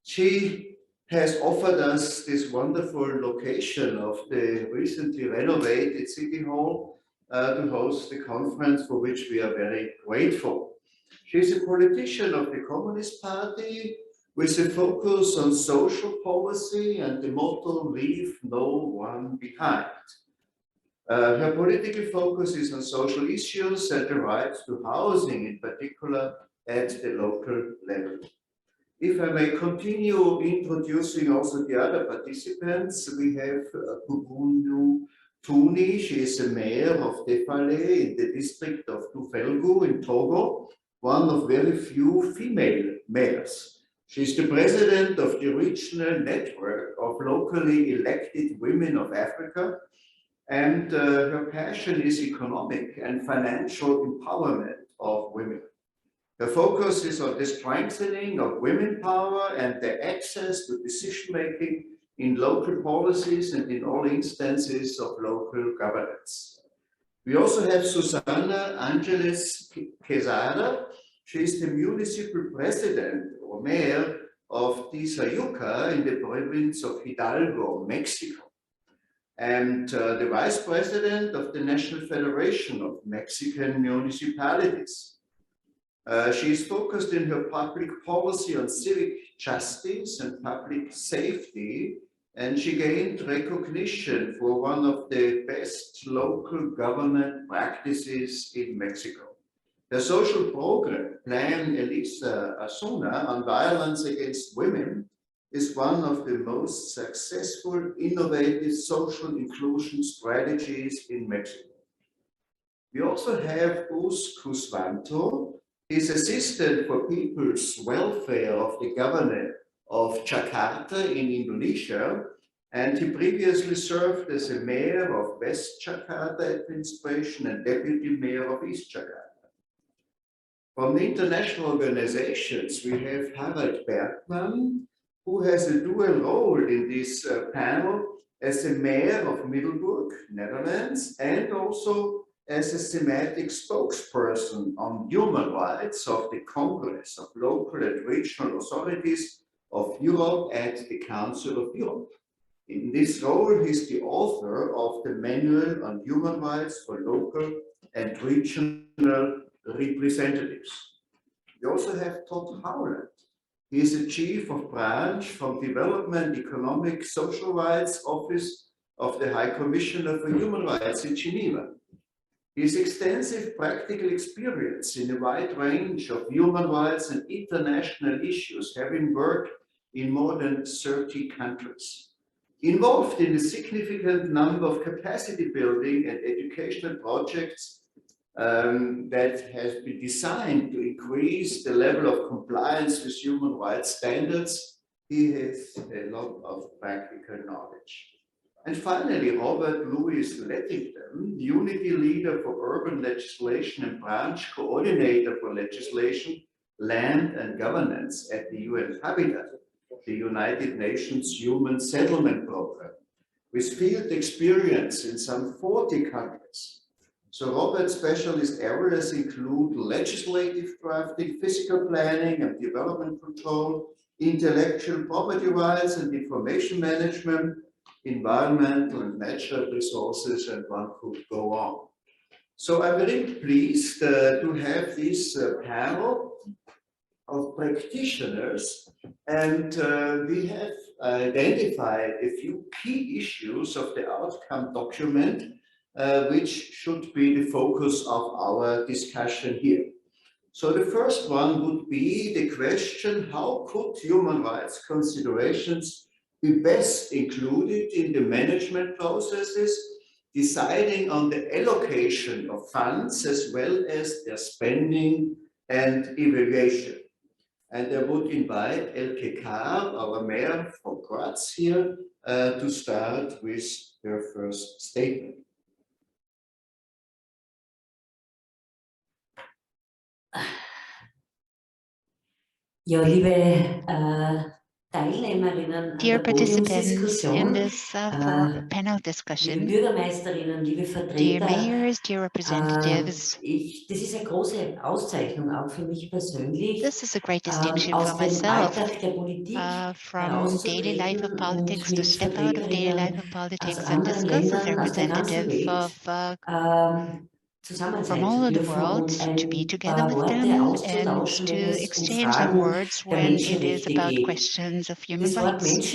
She has offered us this wonderful location of the recently renovated City Hall to host the conference, for which we are very grateful. She's a politician of the Communist Party with a focus on social policy and the motto, "Leave no one behind." Her political focus is on social issues and the right to housing, in particular at the local level. If I may continue introducing also the other participants, we have Kubunu Tuni. She is the mayor of Defale in the district of Tufelgu in Togo, one of very few female mayors. She is the president of the regional network of locally elected women of Africa, and her passion is economic and financial empowerment of women. The focus is on the strengthening of women power and their access to decision-making in local policies and in all instances of local governance. We also have Susana Angeles Quesada. She is the municipal president or mayor of Tizayuca in the province of Hidalgo, Mexico, and the vice president of the National Federation of Mexican Municipalities. She is focused in her public policy on civic justice and public safety, and she gained recognition for one of the best local government practices in Mexico. The social program, Plan Elisa Asuna, on violence against women, is one of the most successful, innovative social inclusion strategies in Mexico. We also have Us Cuswanto. He's assistant for people's welfare of the governor of Jakarta in Indonesia, and he previously served as a mayor of West Jakarta administration and deputy mayor of East Jakarta. From the international organizations, we have Harald Bergman, who has a dual role in this panel as a mayor of Middelburg, Netherlands, and also as a thematic spokesperson on human rights of the Congress of Local and Regional Authorities of Europe at the Council of Europe. In this role, he's the author of the Manual on Human Rights for Local and Regional Representatives. We also have Todd Howland. He is the Chief of Branch from Development, Economic, Social Rights Office of the High Commissioner for Human Rights in Geneva. His extensive practical experience in a wide range of human rights and international issues, having worked in more than 30 countries. Involved in a significant number of capacity building and educational projects that has been designed to increase the level of compliance with human rights standards. He has a lot of practical knowledge. And finally, Robert Louis Lettington, Unity Leader for Urban Legislation and Branch Coordinator for Legislation, Land and Governance at the UN Habitat, the United Nations Human Settlement Program, with field experience in some 40 countries. So Robert's specialist areas include legislative drafting, physical planning and development control, intellectual property rights and information management, environmental and natural resources, and one could go on. So I'm very pleased to have this panel of practitioners, and we have identified a few key issues of the outcome document which should be the focus of our discussion here. So the first one would be the question, how could human rights considerations be best included in the management processes, deciding on the allocation of funds as well as their spending and evaluation. And I would invite Elke Kahr, our mayor from Graz here, to start with her first statement. Ja, liebe Dear participants in this panel discussion, dear mayors, dear representatives, das ist eine große Auszeichnung auch für mich persönlich, this is a great distinction for myself, from daily life of politics to step out of daily life of politics and discuss as a representative of from all over the world, to be together with them and to exchange some words when it is about questions of human rights.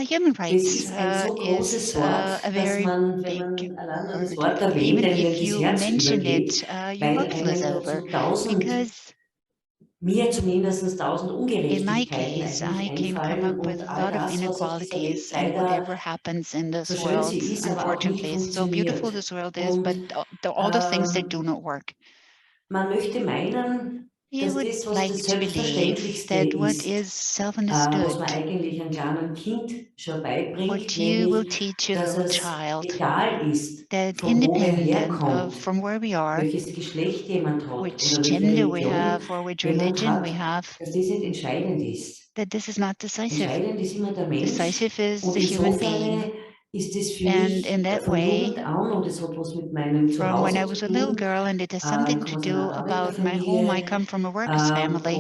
Human rights is a very big word. Even if you mention it, your mouth flows over, because in my case, I can come up with a lot of inequalities, and whatever happens in this world, unfortunately, so beautiful this world is, but all those things that do not work. You would like to believe that what is self-understood, what you will teach your little child, that independent of from where we are, which gender we have or which religion we have, that this is not decisive. Decisive is the human being. And in that way, from when I was a little girl, and it has something to do about my home, I come from a workers' family,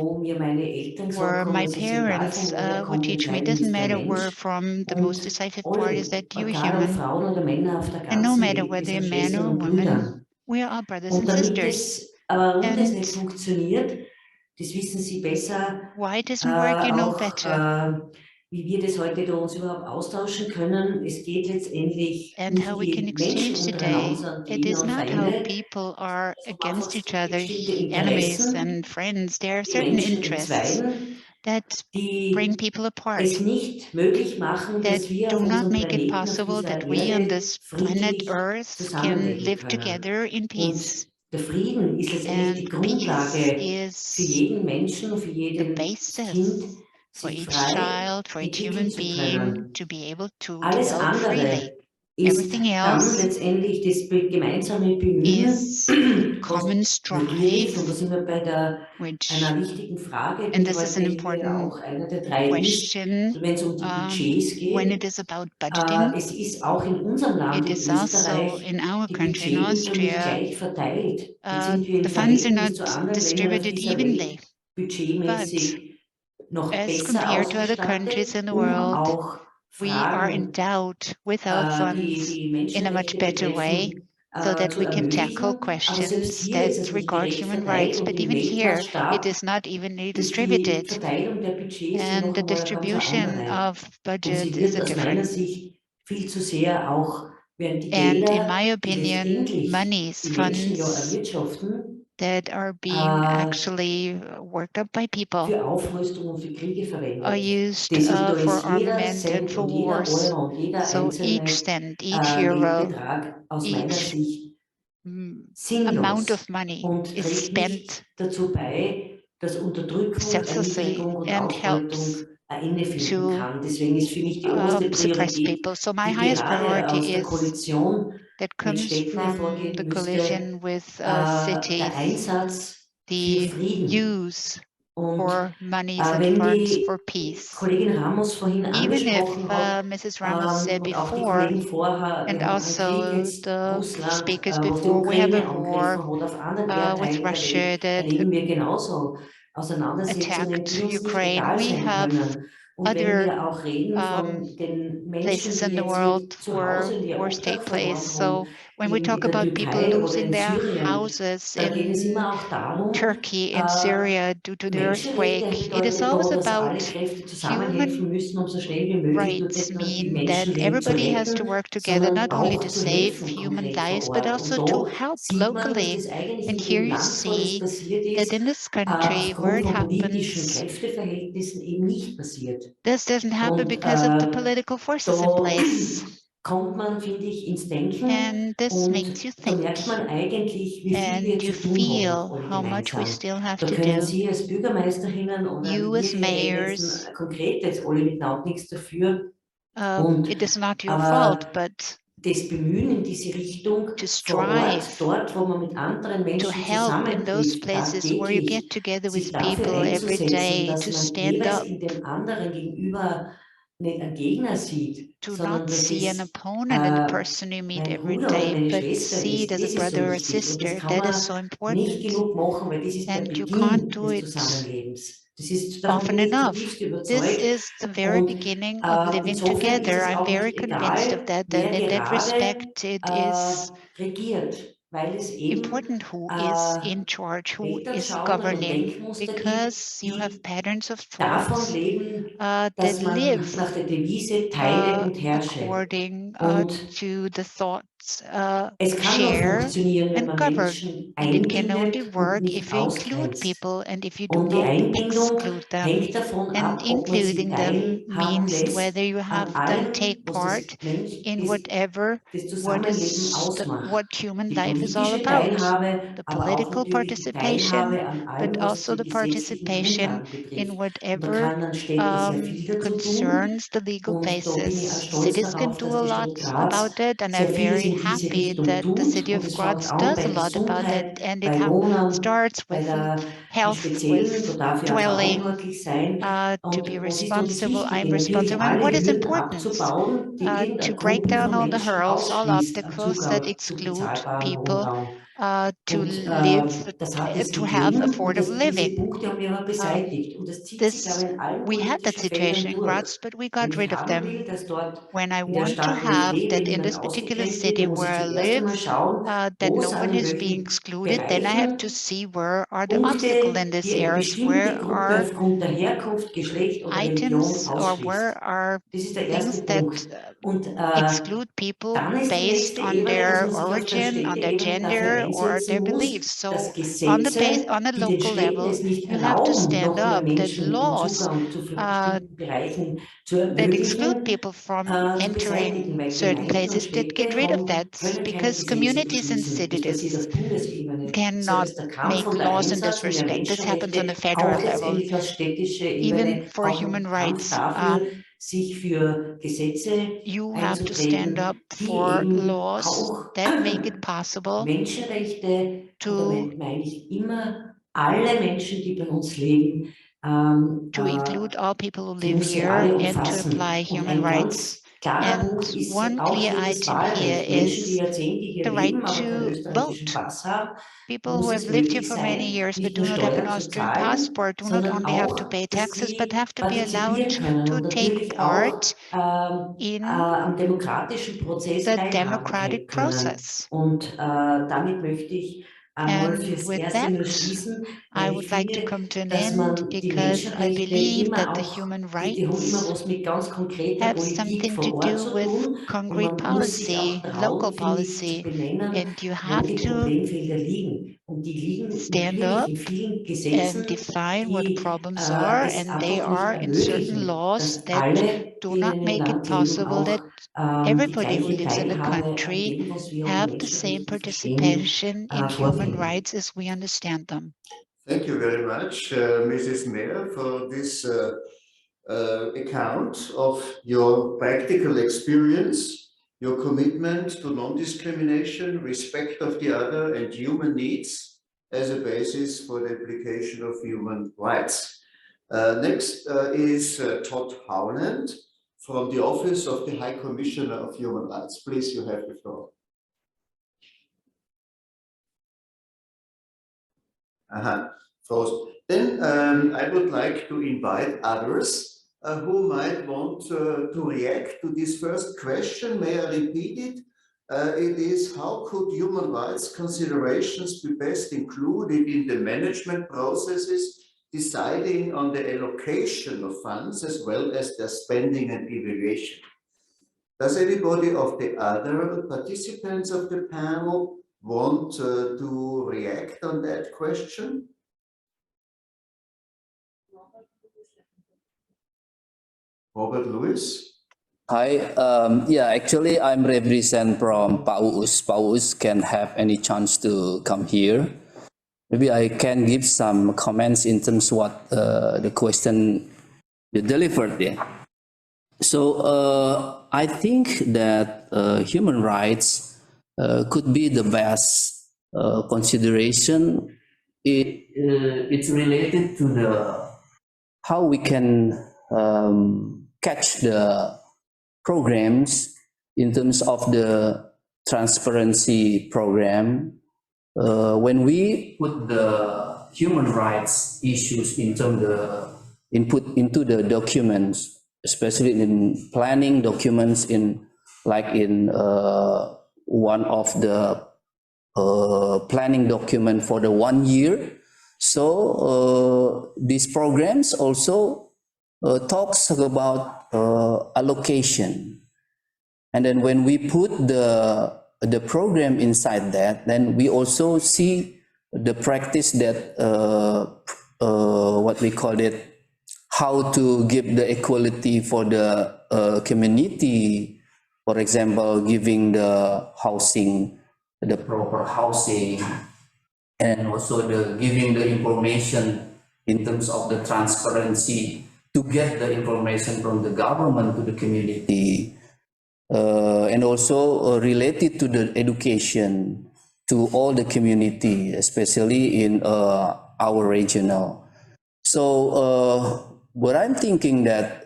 where my parents would teach me, it doesn't matter where from, the most decisive part is that you're human. And no matter whether you're a man or a woman, we are all brothers and sisters. Aber warum das And nicht funktioniert, das wissen Sie besser, why it doesn't work, you know auch better. wie wir das heute da uns überhaupt austauschen können. Es geht letztendlich And nicht how we can die Menschen exchange untereinander, today. sondern It Gegner is und not how Feinde, people are sondern einfach against each other, bestimmte enemies Interessen, and friends. There are die certain Menschen interests entzweien, that bring die people es apart, nicht möglich machen, that dass wir auf do not unserem make it Planeten, auf possible dieser that we on Erde this planet friedlich Earth can zusammenleben live können. together in peace. Und der Frieden ist letztendlich die And peace Grundlage für is jeden Menschen und für the jedes Kind, basis for sich each frei child, for each entwickeln human zu being können. to be able to Alles develop freely. andere ist Everything dann else letztendlich das gemeinsame Bemühen, is the common was natürlich, und da strive, sind wir bei which, einer wichtigen Frage, and die this is heute an hier important auch einer der drei ist, question wenn es um die Budgets when it geht. is about budgeting. Es ist auch in unserem Land, It in is also Österreich, in our die country, in Budgetmittel nicht Austria, gleich verteilt. Jetzt sind wir im the funds are not Verhältnis zu anderen Ländern auf distributed dieser Welt evenly, but budgetmäßig noch as besser compared to other countries ausgestattet, in the um world, auch we are Fragen, endowed with our die funds die in a much Menschenrechte better way betreffen, so that zu we can tackle ermöglichen. Aber selbst questions hier that ist es nicht regard gerecht human verteilt rights. und But im even here, it Weltmaßstab is not evenly ist die distributed. Verteilung der Budgets ja noch And the einmal eine ganz distribution andere. of Und budget sie is wird a aus meiner different. Sicht viel zu sehr auch, während die And in my Gelder, die opinion, letztendlich monies, die Menschen ja funds erwirtschaften, that are being actually worked up by people für Aufrüstung und für Kriege are verwendet. used Da for ist jeder armament and Cent for und jeder wars. Euro und jeder So each einzelne cent, each euro, Geldbetrag aus meiner each Sicht amount sinnlos of money und is trägt nicht spent dazu bei, dass Unterdrückung, selflessly Erniedrigung und and Aufspaltung helps ein Ende finden to kann. Deswegen ist für mich die oberste suppress Priorität, people. So my die highest gerade priority aus der is Koalition that mit comes Städten from hervorgehen the müsste, collision with der cities, Einsatz für the Frieden. use Und for monies and wenn funds die for peace. Kollegin Ramos vorhin Even if angesprochen hat, Mrs. Ramos said und auch die before, Kollegen vorher, and wir haben einen Krieg also jetzt, the Russland, speakers was die before, we have a Ukraine war angegriffen hat, auf anderen with Erdteilen der Russia Welt, that erleben wir genauso Auseinandersetzungen, attacked die uns nicht Ukraine. egal We sein have können. Und wenn other wir auch reden von den Menschen, places die in the jetzt world ihr where Zuhause in ihr wars Obdach take place. verloren haben, So when we in talk der about people Türkei oder losing in their Syrien, houses da geht es in immer auch darum, Turkey and Syria due to the Menschenrechte earthquake, it is bedeutet da, always dass alle about Kräfte human zusammenhelfen müssen, um so schnell wie möglich dort rights die mean that Menschenleben zu everybody has to retten, work together, sondern not only auch to zu save helfen human konkret vor lives, but Ort. Und also to da help sieht man, dass locally. das eigentlich And in here dem you Land, wo das see passiert that ist, in this country where aufgrund it von politischen happens, Kräfteverhältnissen eben nicht passiert. this doesn't happen Und because of the political forces in da place. kommt man, finde ich, ins Denken And this makes you und da think, merkt man eigentlich, wie viel wir and you zu tun haben, feel alle how much we gemeinsam. still have Da to können do. Sie als Bürgermeisterinnen oder You wir as hier reden jetzt mayors, konkret jetzt alle miteinander nichts dafür. it is not your fault, Aber but das Bemühen in diese Richtung to vor Ort, strive dort, wo man mit anderen to Menschen help in those zusammentrifft, places where you get tagtäglich, together sich with dafür people every einzusetzen, day, dass to man stand jeweils up, in dem anderen gegenüber nicht einen Gegner sieht, to sondern not dass see an es opponent in the person you meet mein every Bruder oder day, meine but Schwester see it ist. as a Das ist so brother or wichtig und das sister. kann That is man so nicht important. genug machen, weil das ist der And you can't Beginn do des it Zusammenlebens. Davon often bin ich enough. zutiefst This überzeugt is the very und beginning of living insofern ist together. es I'm auch very nicht convinced of egal, that, wer and in that gerade respect, it is regiert, weil es eben important who is in charge, who is Weltanschauungen und governing, Denkmuster gibt, because you have die patterns of davon thoughts leben, that dass man live nach der Devise teile und herrsche. according Und to the thoughts es kann nur share funktionieren, wenn and man govern. Menschen And it can only einbindet und work nicht if you include ausgrenzt. people and if you do Und die not Einbindung exclude them. hängt davon And ab, ob man sie including them teilhaben means lässt whether you have an them allem, take was part in whatever das what Zusammenleben is ausmacht. what human Die life is all politische about. Teilhabe, The aber auch political natürlich die participation, Teilhabe an but allem, was also die the gesetzlichen participation Grundlagen in betrifft. Und da whatever kann an Städten sehr viel dazu tun. concerns the legal Und da bin basis. ich auch stolz Cities can darauf, do dass a die lot Stadt Graz about it, and sehr I'm vieles very in diese happy Richtung that the tut. city Und of es fängt Graz an does bei a lot about it, Gesundheit, and it bei Wohnen, starts bei with im health, Speziellen, da with darf ich auch dwelling, verantwortlich sein. to be Und was ist da das responsible. I'm Wichtige? Natürlich responsible. And alle what is Hürden important? abzubauen, die To irgendeine break Gruppe down von all the Menschen hurdles, all ausschließt am obstacles that Zugang zu exclude bezahlbarem people Wohnraum. to live, to have affordable living. We had that situation in Graz, but we got rid of them. When I want to have that in this particular city where I live, that no one is being excluded, then I have to see where are the obstacles in these areas, where are items or where are things that exclude people based on their origin, on their gender, or their beliefs. So on a local level, you have to stand up that laws that exclude people from entering certain places, that get rid of that, because communities and cities cannot make laws in this respect. This happens on the federal level. Even for human rights, you have to stand up for laws that make it possible to include all people who live here and to apply human rights. And one clear item here is the right to vote. People who have lived here for many years but do not have an Austrian passport do not only have to pay taxes, but have to be allowed to take part in the democratic process. And with that, I would like to come to an end, because I believe that the human rights have something to do with concrete policy, local policy, and you have to stand up and define what the problems are, and they are in certain laws that do not make it possible that everybody who lives in the country have the same participation in human rights as we understand them. Thank you very much, Mrs. Mayer, for this account of your practical experience, your commitment to non-discrimination, respect of the other, and human needs as a basis for the application of human rights. Next is Todd Howland from the Office of the High Commissioner of Human Rights. Please, you have the floor. Then I would like to invite others who might want to react to this first question. May I repeat it? It is, how could human rights considerations be best included in the management processes deciding on the allocation of funds as well as their spending and evaluation? Does anybody of the other participants of the panel want to react on that question? Robert Lewis. Hi, yeah, actually I'm represent from Paus. Paus can have any chance to come here. Maybe I can give some comments in terms of what the question you delivered there. So I think that human rights could be the best consideration. It's related to the how we can catch the programs in terms of the transparency program. When we put the human rights issues in terms of the input into the documents, especially in planning documents, in like in one of the planning document for the 1 year. So these programs also talks about allocation, and then when we put the program inside that, then we also see the practice that what we call it, how to give the equality for the community. For example, giving the housing, the proper housing, and also the giving the information in terms of the transparency to get the information from the government to the community, and also related to the education to all the community, especially in our regional. So what I'm thinking that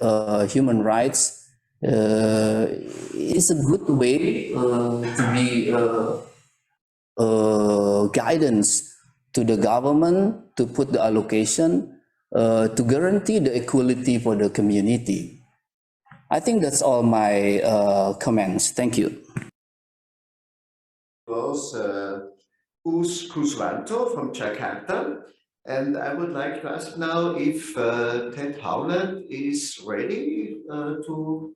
human rights is a good way to be guidance to the government to put the allocation to guarantee the equality for the community. I think that's all my comments. Thank you. Was Kuswanto from Jakarta. And I would like to ask now if Ted Howland is ready to...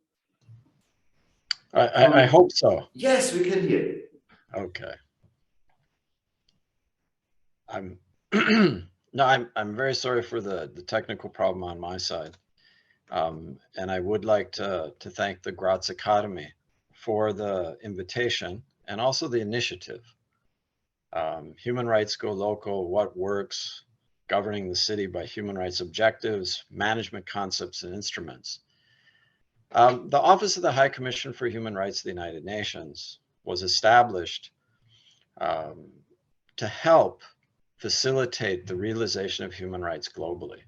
I hope so. Yes, we can hear you. Okay. I'm very sorry for the technical problem on my side. And I would like to thank the Graz Academy for the invitation and also the initiative. Human Rights Go Local, What Works, Governing the City by Human Rights Objectives, Management Concepts and Instruments. The Office of the High Commission for Human Rights of the United Nations was established to help facilitate the realization of human rights globally.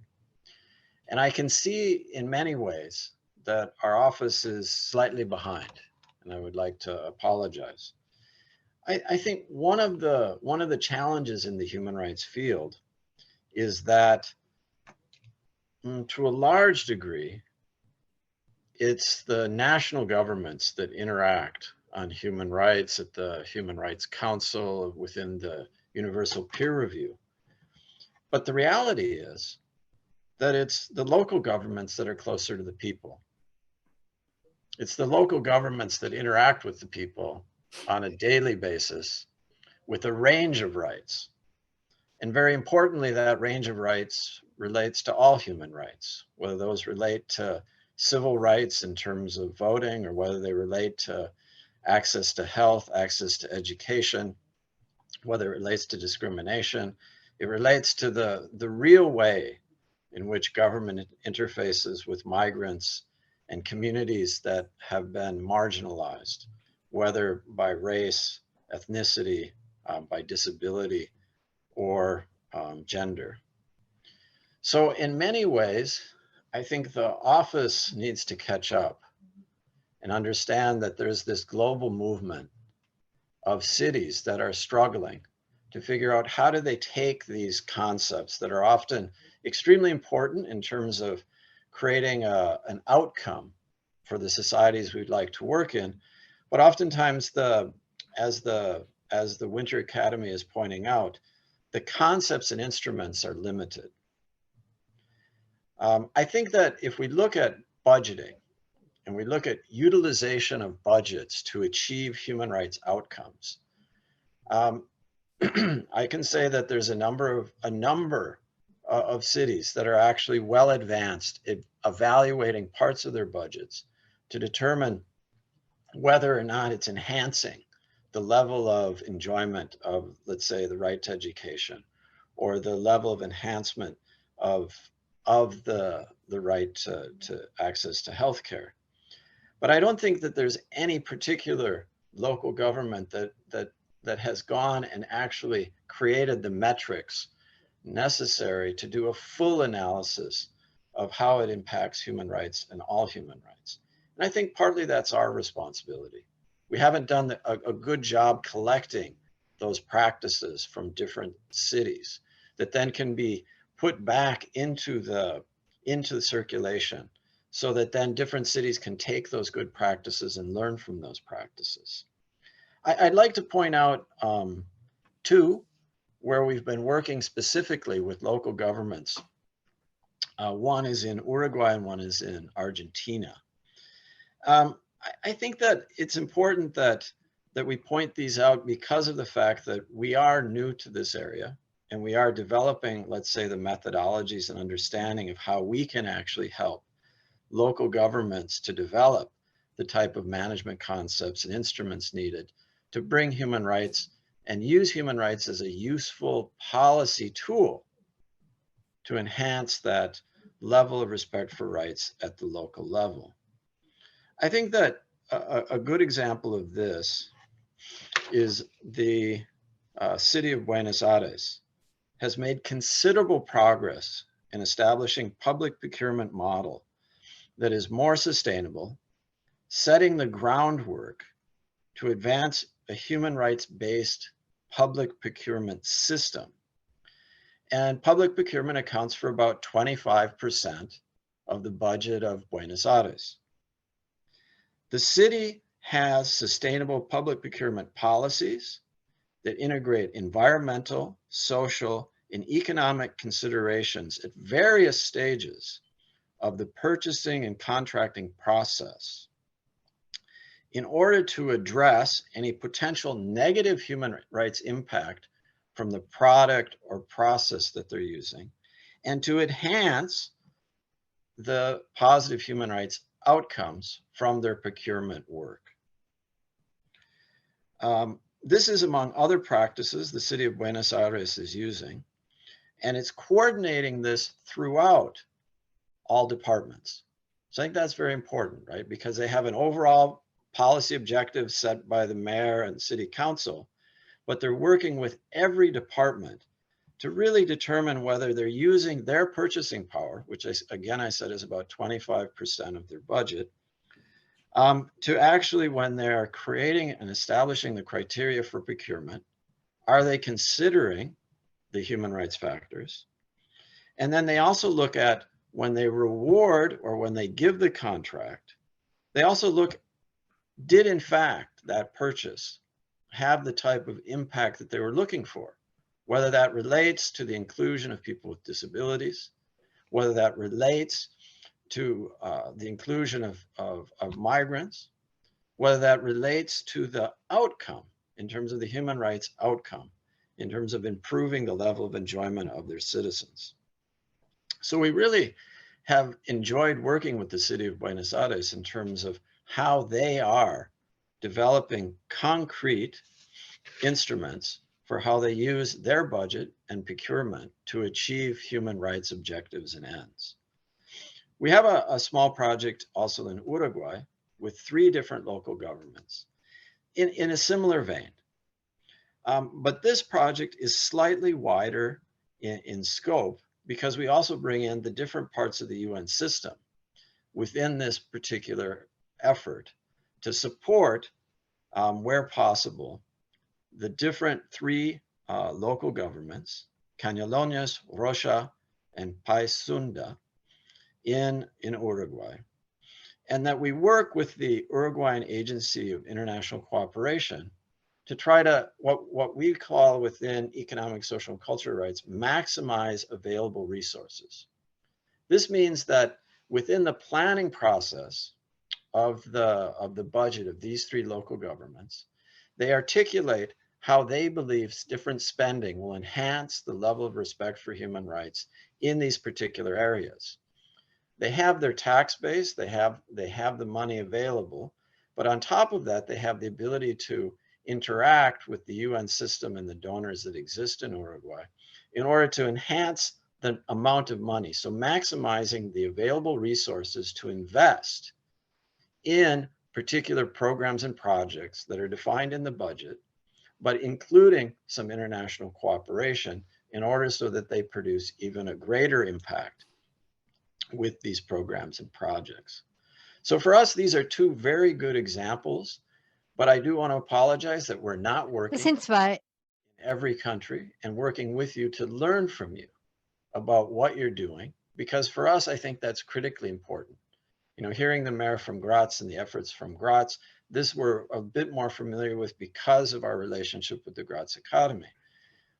And I can see in many ways that our office is slightly behind, and I would like to apologize. I think one of the challenges in the human rights field is that to a large degree, it's the national governments that interact on human rights at the Human Rights Council within the Universal Peer Review. But the reality is that it's the local governments that are closer to the people. It's the local governments that interact with the people on a daily basis with a range of rights. And very importantly, that range of rights relates to all human rights, whether those relate to civil rights in terms of voting or whether they relate to access to health, access to education, whether it relates to discrimination. It relates to the real way in which government interfaces with migrants and communities that have been marginalized, whether by race, ethnicity, by disability, or gender. So in many ways, I think the office needs to catch up and understand that there's this global movement of cities that are struggling to figure out how do they take these concepts that are often extremely important in terms of creating an outcome for the societies we'd like to work in. But oftentimes, as the Winter Academy is pointing out, the concepts and instruments are limited. I think that if we look at budgeting and we look at utilization of budgets to achieve human rights outcomes, I can say that there's a number of cities that are actually well advanced at evaluating parts of their budgets to determine whether or not it's enhancing the level of enjoyment of, let's say, the right to education, or the level of enhancement of the right to access to healthcare. But I don't think that there's any particular local government that has gone and actually created the metrics necessary to do a full analysis of how it impacts human rights and all human rights. And I think partly that's our responsibility. We haven't done a good job collecting those practices from different cities that then can be put back into the circulation so that then different cities can take those good practices and learn from those practices. I'd like to point out two where we've been working specifically with local governments. One is in Uruguay and one is in Argentina. I think that it's important that we point these out because of the fact that we are new to this area and we are developing, let's say, the methodologies and understanding of how we can actually help local governments to develop the type of management concepts and instruments needed to bring human rights and use human rights as a useful policy tool to enhance that level of respect for rights at the local level. I think that a good example of this is the city of Buenos Aires has made considerable progress in establishing public procurement model that is more sustainable, setting the groundwork to advance a human rights-based public procurement system. And public procurement accounts for about 25% of the budget of Buenos Aires. The city has sustainable public procurement policies that integrate environmental, social, and economic considerations at various stages of the purchasing and contracting process in order to address any potential negative human rights impact from the product or process that they're using, and to enhance the positive human rights outcomes from their procurement work. This is among other practices the city of Buenos Aires is using, and it's coordinating this throughout all departments. So I think that's very important, right? Because they have an overall policy objective set by the mayor and city council, but they're working with every department to really determine whether they're using their purchasing power, which again I said is about 25% of their budget, to actually, when they're creating and establishing the criteria for procurement, are they considering the human rights factors? And then they also look at when they reward or when they give the contract, they also look, did in fact that purchase have the type of impact that they were looking for? Whether that relates to the inclusion of people with disabilities, whether that relates to the inclusion of migrants, whether that relates to the outcome in terms of the human rights outcome, in terms of improving the level of enjoyment of their citizens. So we really have enjoyed working with the city of Buenos Aires in terms of how they are developing concrete instruments for how they use their budget and procurement to achieve human rights objectives and ends. We have a small project also in Uruguay with 3 different local governments in a similar vein. But this project is slightly wider in scope because we also bring in the different parts of the UN system within this particular effort to support, where possible, the different 3 local governments, Cañalones, Rocha, and Paysunda in Uruguay, and that we work with the Uruguayan Agency of International Cooperation to try to, what we call within economic, social, and cultural rights, maximize available resources. This means that within the planning process of the budget of these 3 local governments, they articulate how they believe different spending will enhance the level of respect for human rights in these particular areas. They have their tax base, they have the money available, but on top of that, they have the ability to interact with the UN system and the donors that exist in Uruguay in order to enhance the amount of money. So maximizing the available resources to invest in particular programs and projects that are defined in the budget, but including some international cooperation in order so that they produce even a greater impact with these programs and projects. So for us, these are 2 very good examples, but I do want to apologize that we're not working in every country and working with you to learn from you about what you're doing, because for us, I think that's critically important. You know, hearing the mayor from Graz and the efforts from Graz, this we're a bit more familiar with because of our relationship with the Graz Academy.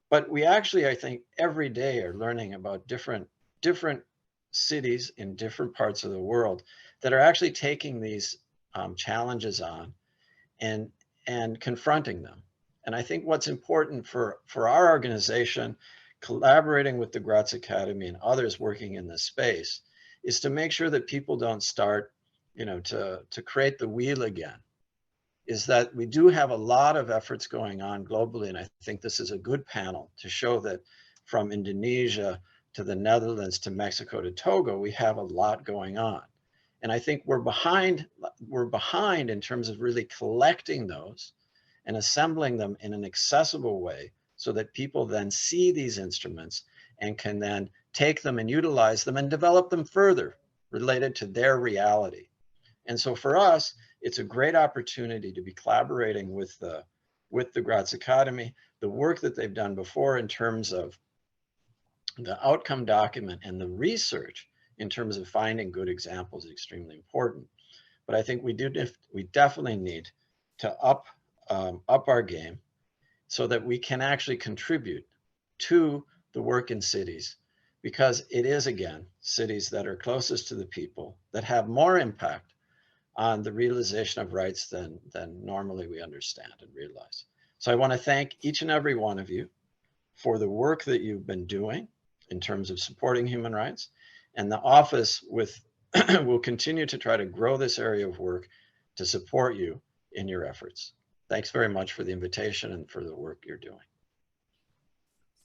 But we actually, I think, every day are learning about different cities in different parts of the world that are actually taking these challenges on and confronting them. And I think what's important for our organization, collaborating with the Graz Academy and others working in this space, is to make sure that people don't start, to create the wheel again. Is that we do have a lot of efforts going on globally, and I think this is a good panel to show that from Indonesia to the Netherlands to Mexico to Togo, we have a lot going on. And I think we're behind in terms of really collecting those and assembling them in an accessible way so that people then see these instruments and can then take them and utilize them and develop them further related to their reality. And so for us, it's a great opportunity to be collaborating with the Graz Academy, the the work that they've done before in terms of the outcome document and the research in terms of finding good examples is extremely important. But I think we definitely need to up our game so that we can actually contribute to the work in cities, because it is, again, cities that are closest to the people that have more impact on the realization of rights than normally we understand and realize. So I want to thank each and every one of you for the work that you've been doing in terms of supporting human rights, and the office will continue to try to grow this area of work to support you in your efforts. Thanks very much for the invitation and for the work you're doing.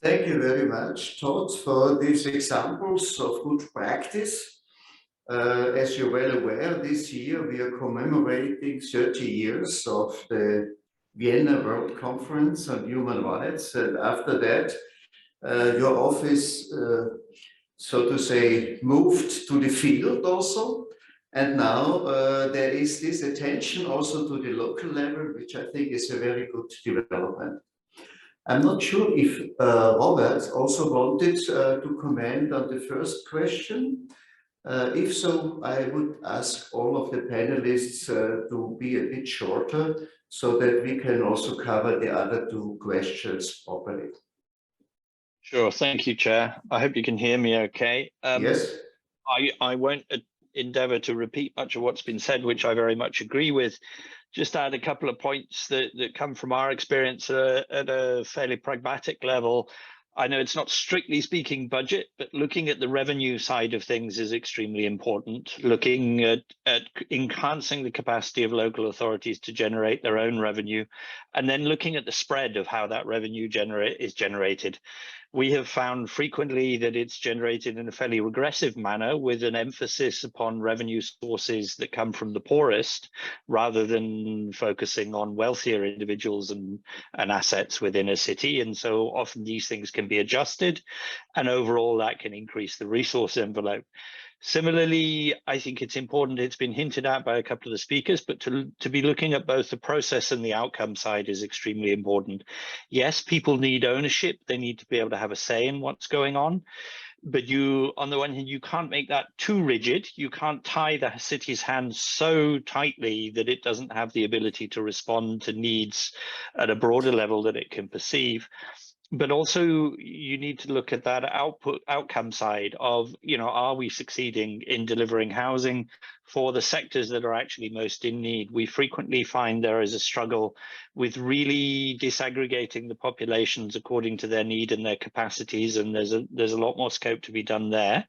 Thank you very much, Todd, for these examples of good practice. As you're well aware, this year we are commemorating 30 years of the Vienna World Conference on Human Rights, and after that, your office, so to say, moved to the field also. And now there is this attention also to the local level, which I think is a very good development. I'm not sure if Robert also wanted to comment on the first question. If so, I would ask all of the panelists to be a bit shorter so that we can also cover the other two questions properly. Sure, thank you, Chair. I hope you can hear me okay. Yes. I won't endeavour to repeat much of what's been said, which I very much agree with. Just add a couple of points that come from our experience at a fairly pragmatic level. I know it's not strictly speaking budget, but looking at the revenue side of things is extremely important. Looking at enhancing the capacity of local authorities to generate their own revenue, and then looking at the spread of how that revenue is generated. We have found frequently that it's generated in a fairly regressive manner, with an emphasis upon revenue sources that come from the poorest, rather than focusing on wealthier individuals and assets within a city. And so often these things can be adjusted, and overall that can increase the resource envelope. Similarly, I think it's important, it's been hinted at by a couple of the speakers, but to be looking at both the process and the outcome side is extremely important. Yes, people need ownership. They need to be able to have a say in what's going on. But you, on the one hand, you can't make that too rigid. You can't tie the city's hands so tightly that it doesn't have the ability to respond to needs at a broader level that it can perceive. But also you need to look at that outcome side of, are we succeeding in delivering housing for the sectors that are actually most in need? We frequently find there is a struggle with really disaggregating the populations according to their need and their capacities, and there's a lot more scope to be done there.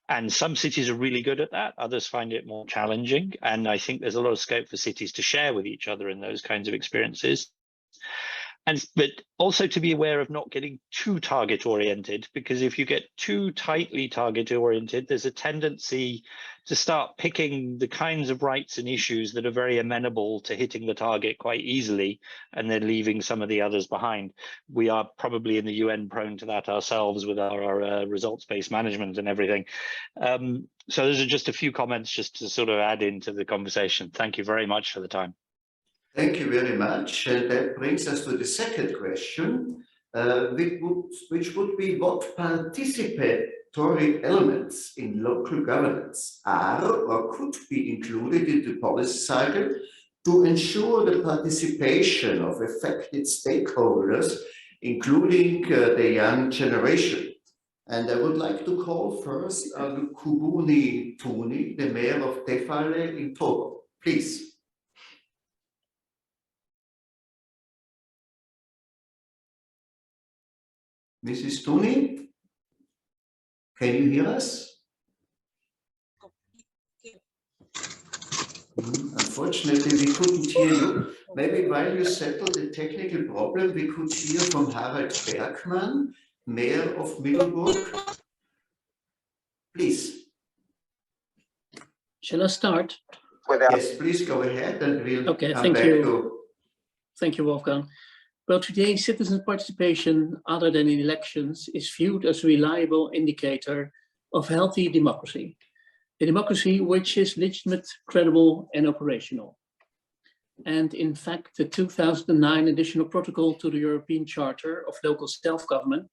And some cities are really good at that, others find it more challenging. And I think there's a lot of scope for cities to share with each other in those kinds of experiences. But also to be aware of not getting too target oriented, because if you get too tightly target oriented, there's a tendency to start picking the kinds of rights and issues that are very amenable to hitting the target quite easily, and then leaving some of the others behind. We are probably in the UN prone to that ourselves with our results-based management and everything. So those are just a few comments just to sort of add into the conversation. Thank you very much for the time. Thank you very much. And that brings us to the second question, which would be what participatory elements in local governance are or could be included in the policy cycle to ensure the participation of affected stakeholders, including the young generation. And I would like to call first Kubuni Tuni, the mayor of Tefale in Togo. Please. Mrs. Tuni, can you hear us? Unfortunately, we couldn't hear you. Maybe while you settle the technical problem, we could hear from Harald Bergmann, Mayor of Middelburg. Please. Shall I start? Yes, please go ahead and we'll come back to... Thank you, Wolfgang. Well, today, citizen participation, other than in elections, is viewed as a reliable indicator of healthy democracy. A democracy which is legitimate, credible, and operational. And in fact, the 2009 additional protocol to the European Charter of Local Self-Government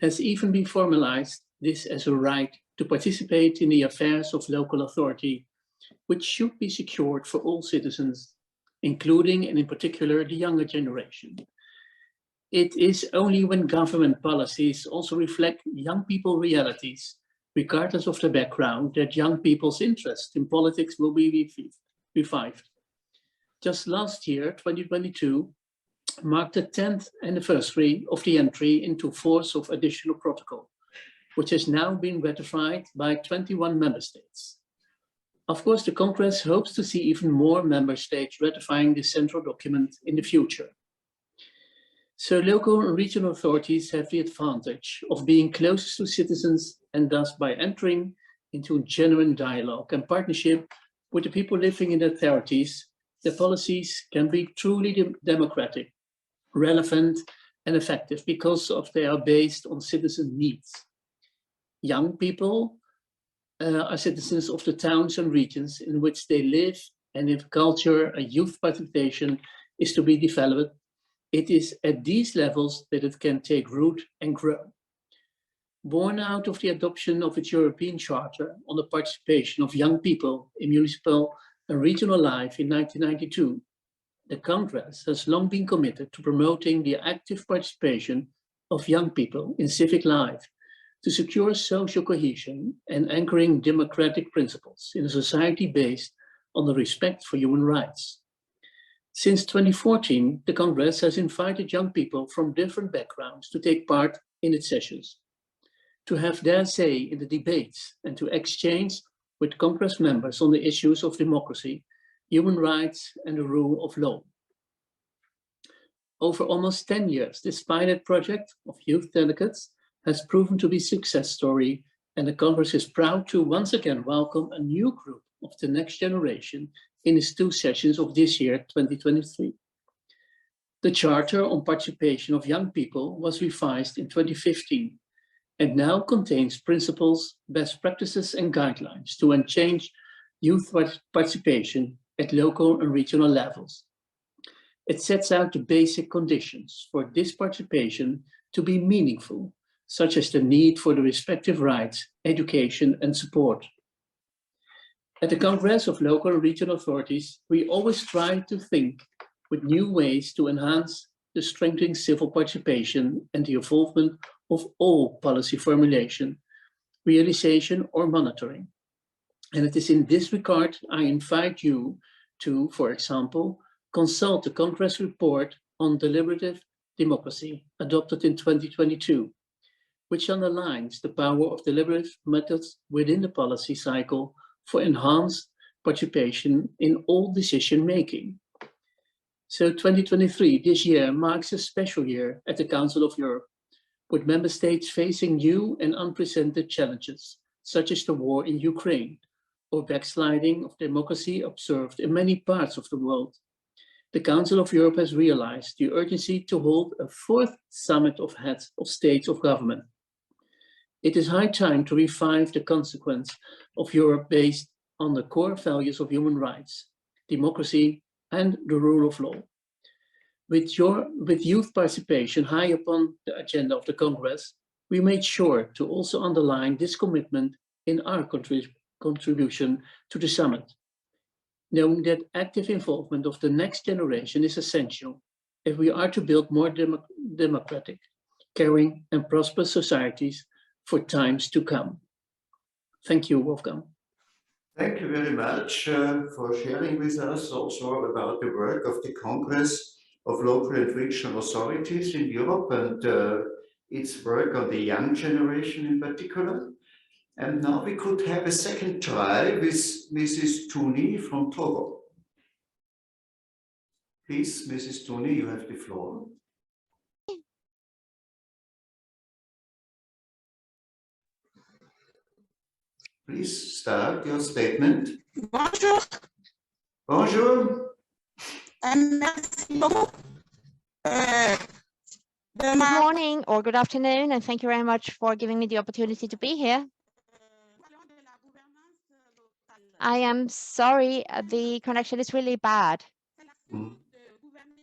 has even been formalized this as a right to participate in the affairs of local authority, which should be secured for all citizens, including and in particular the younger generation. It is only when government policies also reflect young people's realities, regardless of their background, that young people's interest in politics will be revived. Just last year, 2022, marked the 10th anniversary of the entry into force of additional protocol, which has now been ratified by 21 member states. Of course, the Congress hopes to see even more member states ratifying this central document in the future. So local and regional authorities have the advantage of being closest to citizens, and thus by entering into genuine dialogue and partnership with the people living in their territories, the policies can be truly democratic, relevant and effective because they are based on citizen needs. Young people are citizens of the towns and regions in which they live, and if culture and youth participation is to be developed, it is at these levels that it can take root and grow. Born out of the adoption of its European Charter on the participation of young people in municipal and regional life in 1992, the Congress has long been committed to promoting the active participation of young people in civic life to secure social cohesion and anchoring democratic principles in a society based on the respect for human rights. Since 2014, the Congress has invited young people from different backgrounds to take part in its sessions, to have their say in the debates, and to exchange with Congress members on the issues of democracy, human rights, and the rule of law. Over almost 10 years, this pilot project of youth delegates has proven to be a success story, and the Congress is proud to once again welcome a new group of the next generation in its 2 sessions of this year, 2023. The Charter on Participation of Young People was revised in 2015 and now contains principles, best practices and guidelines to enhance youth participation at local and regional levels. It sets out the basic conditions for this participation to be meaningful, such as the need for the respective rights, education and support. At the Congress of Local and Regional Authorities, we always try to think with new ways to enhance the strengthening civil participation and the involvement of all policy formulation, realization or monitoring. And it is in this regard I invite you to, for example, consult the Congress report on deliberative democracy adopted in 2022, which underlines the power of deliberative methods within the policy cycle for enhanced participation in all decision making. So 2023, this year, marks a special year at the Council of Europe, with member states facing new and unprecedented challenges, such as the war in Ukraine, or backsliding of democracy observed in many parts of the world. The Council of Europe has realized the urgency to hold a 4th summit of heads of states of government. It is high time to revive the consequence of Europe based on the core values of human rights, democracy, and the rule of law. With youth participation high upon the agenda of the Congress, we made sure to also underline this commitment in our contribution to the summit, knowing that active involvement of the next generation is essential if we are to build more democratic, caring, and prosperous societies for times to come. Thank you, Wolfgang. Thank you very much for sharing with us also about the work of the Congress of Local and Regional Authorities in Europe and its work on the young generation in particular. And now we could have a second try with Mrs. Tooney from Togo. Please, Mrs. Tooney, you have the floor. Please start your statement. Bonjour. Bonjour. Merci beaucoup. Good morning or good afternoon, and thank you very much for giving me the opportunity to be here. I am sorry, the connection is really bad.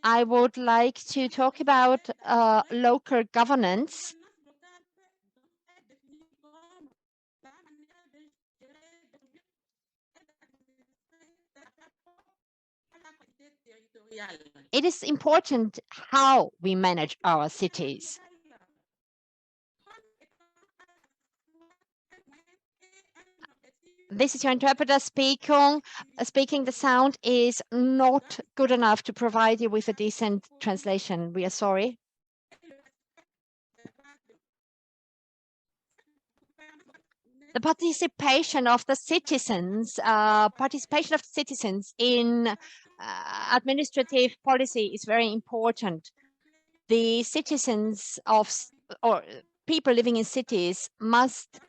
I would like to talk about local governance. It is important how we manage our cities. This is your interpreter speaking. The sound is not good enough to provide you with a decent translation. We are sorry. The participation of the citizens, in administrative policy is very important. The citizens or people living in cities must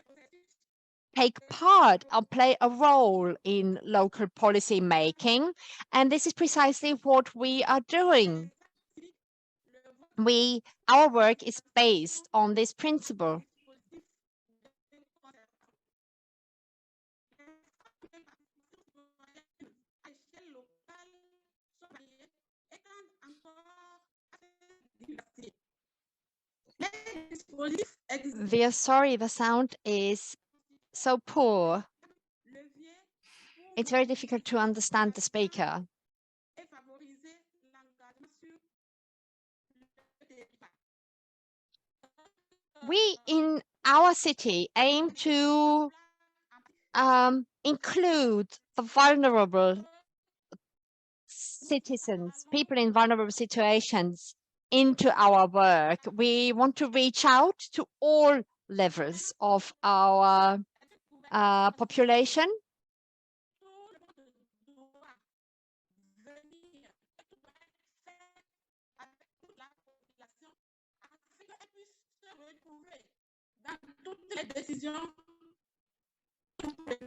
take part or play a role in local policy making, and this is precisely what we are doing. Our work is based on this principle. We are sorry, the sound is so poor. It's very difficult to understand the speaker. We in our city aim to include the vulnerable citizens, people in vulnerable situations, into our work. We want to reach out to all levels of our population.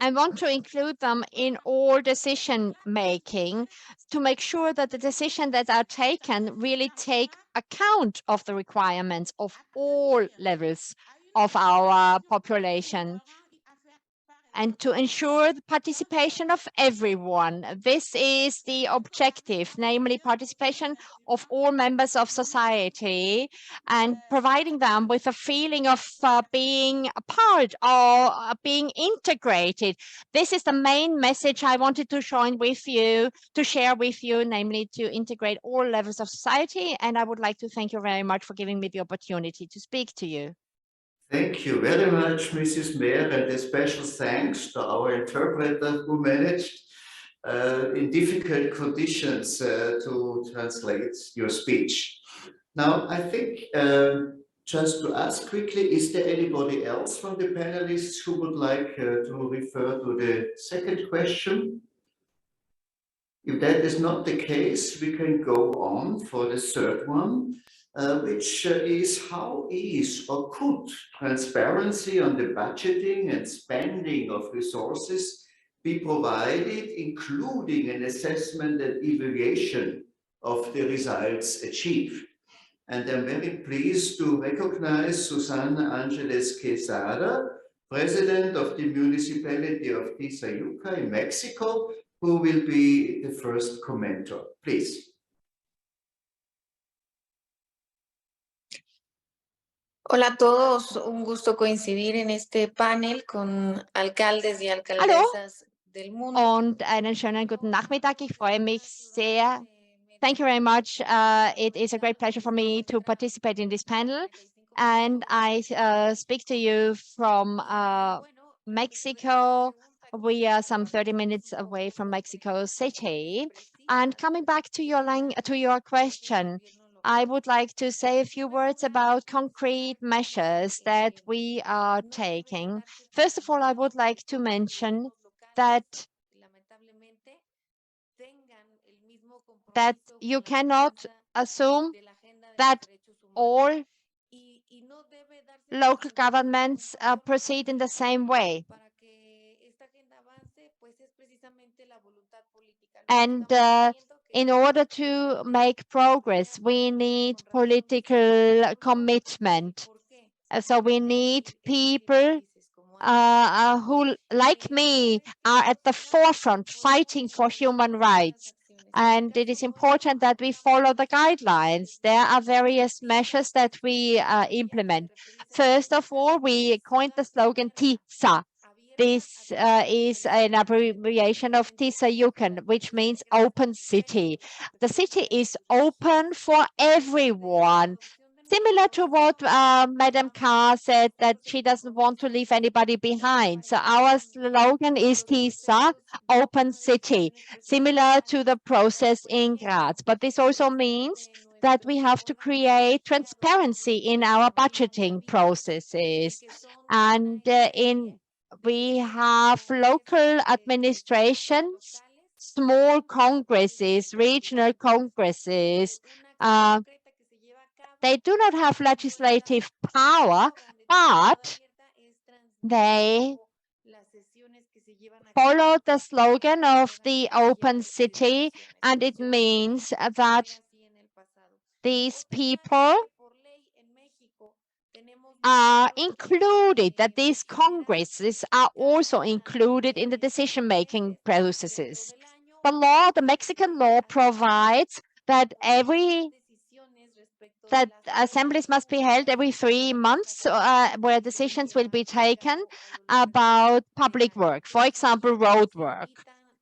I want to include them in all decision making to make sure that the decisions that are taken really take account of the requirements of all levels of our population, and to ensure the participation of everyone. This is the objective, namely participation of all members of society and providing them with a feeling of being a part or being integrated. This is the main message I wanted to share with you, namely to integrate all levels of society. And I would like to thank you very much for giving me the opportunity to speak to you. Thank you very much, Mrs. Mayer, and a special thanks to our interpreter who managed in difficult conditions to translate your speech. Now, I think just to ask quickly, is there anybody else from the panelists who would like to refer to the second question? If that is not the case, we can go on for the third one. Which is how is or could transparency on the budgeting and spending of resources be provided, including an assessment and evaluation of the results achieved? And I'm very pleased to recognize Susana Angeles Quesada, President of the Municipality of Tizayuca in Mexico, who will be the first commenter. Please. Hola a todos, un gusto coincidir en este panel con alcaldes y alcaldesas del mundo. Und einen schönen guten Nachmittag. Ich freue mich sehr. Thank you very much. It is a great pleasure for me to participate in this panel. And I speak to you from Mexico. We are some 30 minutes away from Mexico City. And coming back to your question, I would like to say a few words about concrete measures that we are taking. First of all, I would like to mention that you cannot assume that all local governments proceed in the same way. And in order to make progress, we need political commitment. So we need people who, like me, are at the forefront fighting for human rights. And it is important that we follow the guidelines. There are various measures that we implement. First of all, we coined the slogan TISA. This is an abbreviation of TISA Yuccan, which means open city. The city is open for everyone. Similar to what Madam Carr said, that she doesn't want to leave anybody behind. So our slogan is TISA, open city, similar to the process in Graz. But this also means that we have to create transparency in our budgeting processes. And we have local administrations, small congresses, regional congresses. They do not have legislative power, but they follow the slogan of the open city, and it means that these people are included, that these congresses are also included in the decision-making processes. The Mexican law provides that assemblies must be held every 3 months where decisions will be taken about public work, for example, road work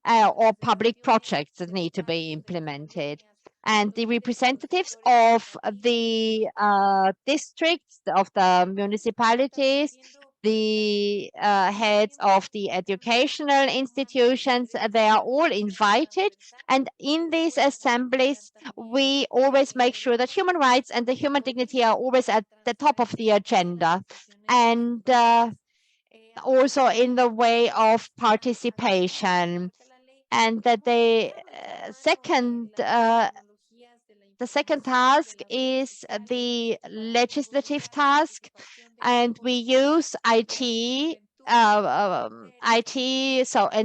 or public projects that need to be implemented. And the representatives of the districts, of the municipalities, the heads of the educational institutions, they are all invited. And in these assemblies, we always make sure that human rights and the human dignity are always at the top of the agenda. And also in the way of participation. And that the second task is the legislative task, and we use IT and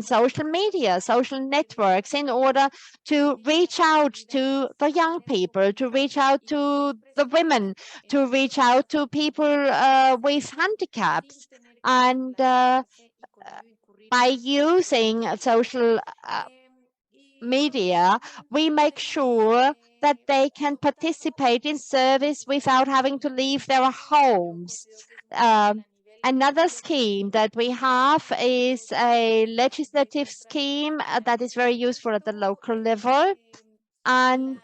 social media, social networks, in order to reach out to the young people, to reach out to the women, to reach out to people with handicaps. And by using social media, we make sure that they can participate in service without having to leave their homes. Another scheme that we have is a legislative scheme that is very useful at the local level. And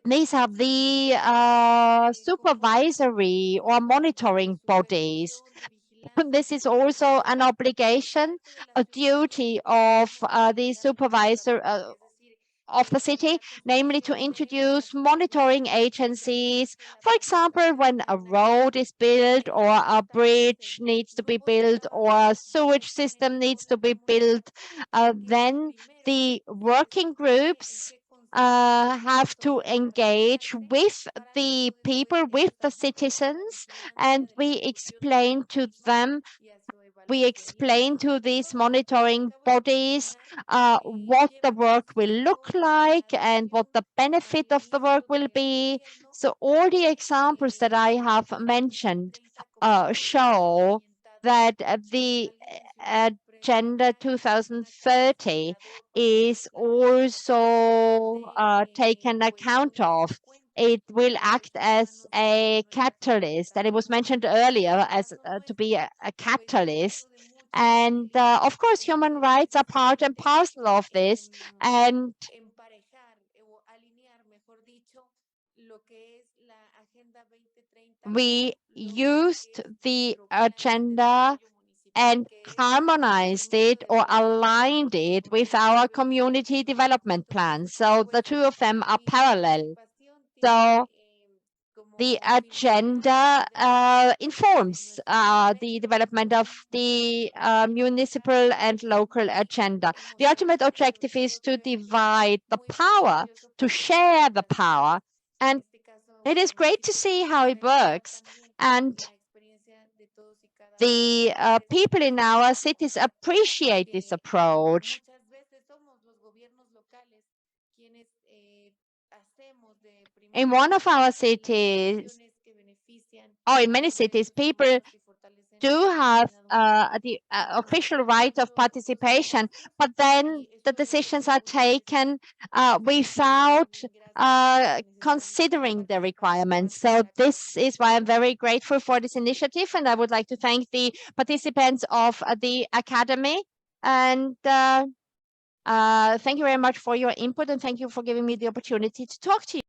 these are the supervisory or monitoring bodies. This is also an obligation, a duty of the supervisor of the city, namely to introduce monitoring agencies. For example, when a road is built or a bridge needs to be built or a sewage system needs to be built, then the working groups have to engage with the people, with the citizens, and we explain to them, we explain to these monitoring bodies what the work will look like and what the benefit of the work will be. So all the examples that I have mentioned show that the Agenda 2030 is also taken account of. It will act as a catalyst, and it was mentioned earlier as to be a catalyst. And of course, human rights are part and parcel of this. And we used the agenda and harmonized it or aligned it with our community development plan. So the two of them are parallel. So the agenda informs the development of the municipal and local agenda. The ultimate objective is to divide the power, to share the power. And it is great to see how it works. And the people in our cities appreciate this approach. In one of our cities, or in many cities, people do have the official right of participation, but then the decisions are taken without considering the requirements. So this is why I'm very grateful for this initiative, and I would like to thank the participants of the Academy. And thank you very much for your input, and thank you for giving me the opportunity to talk to you.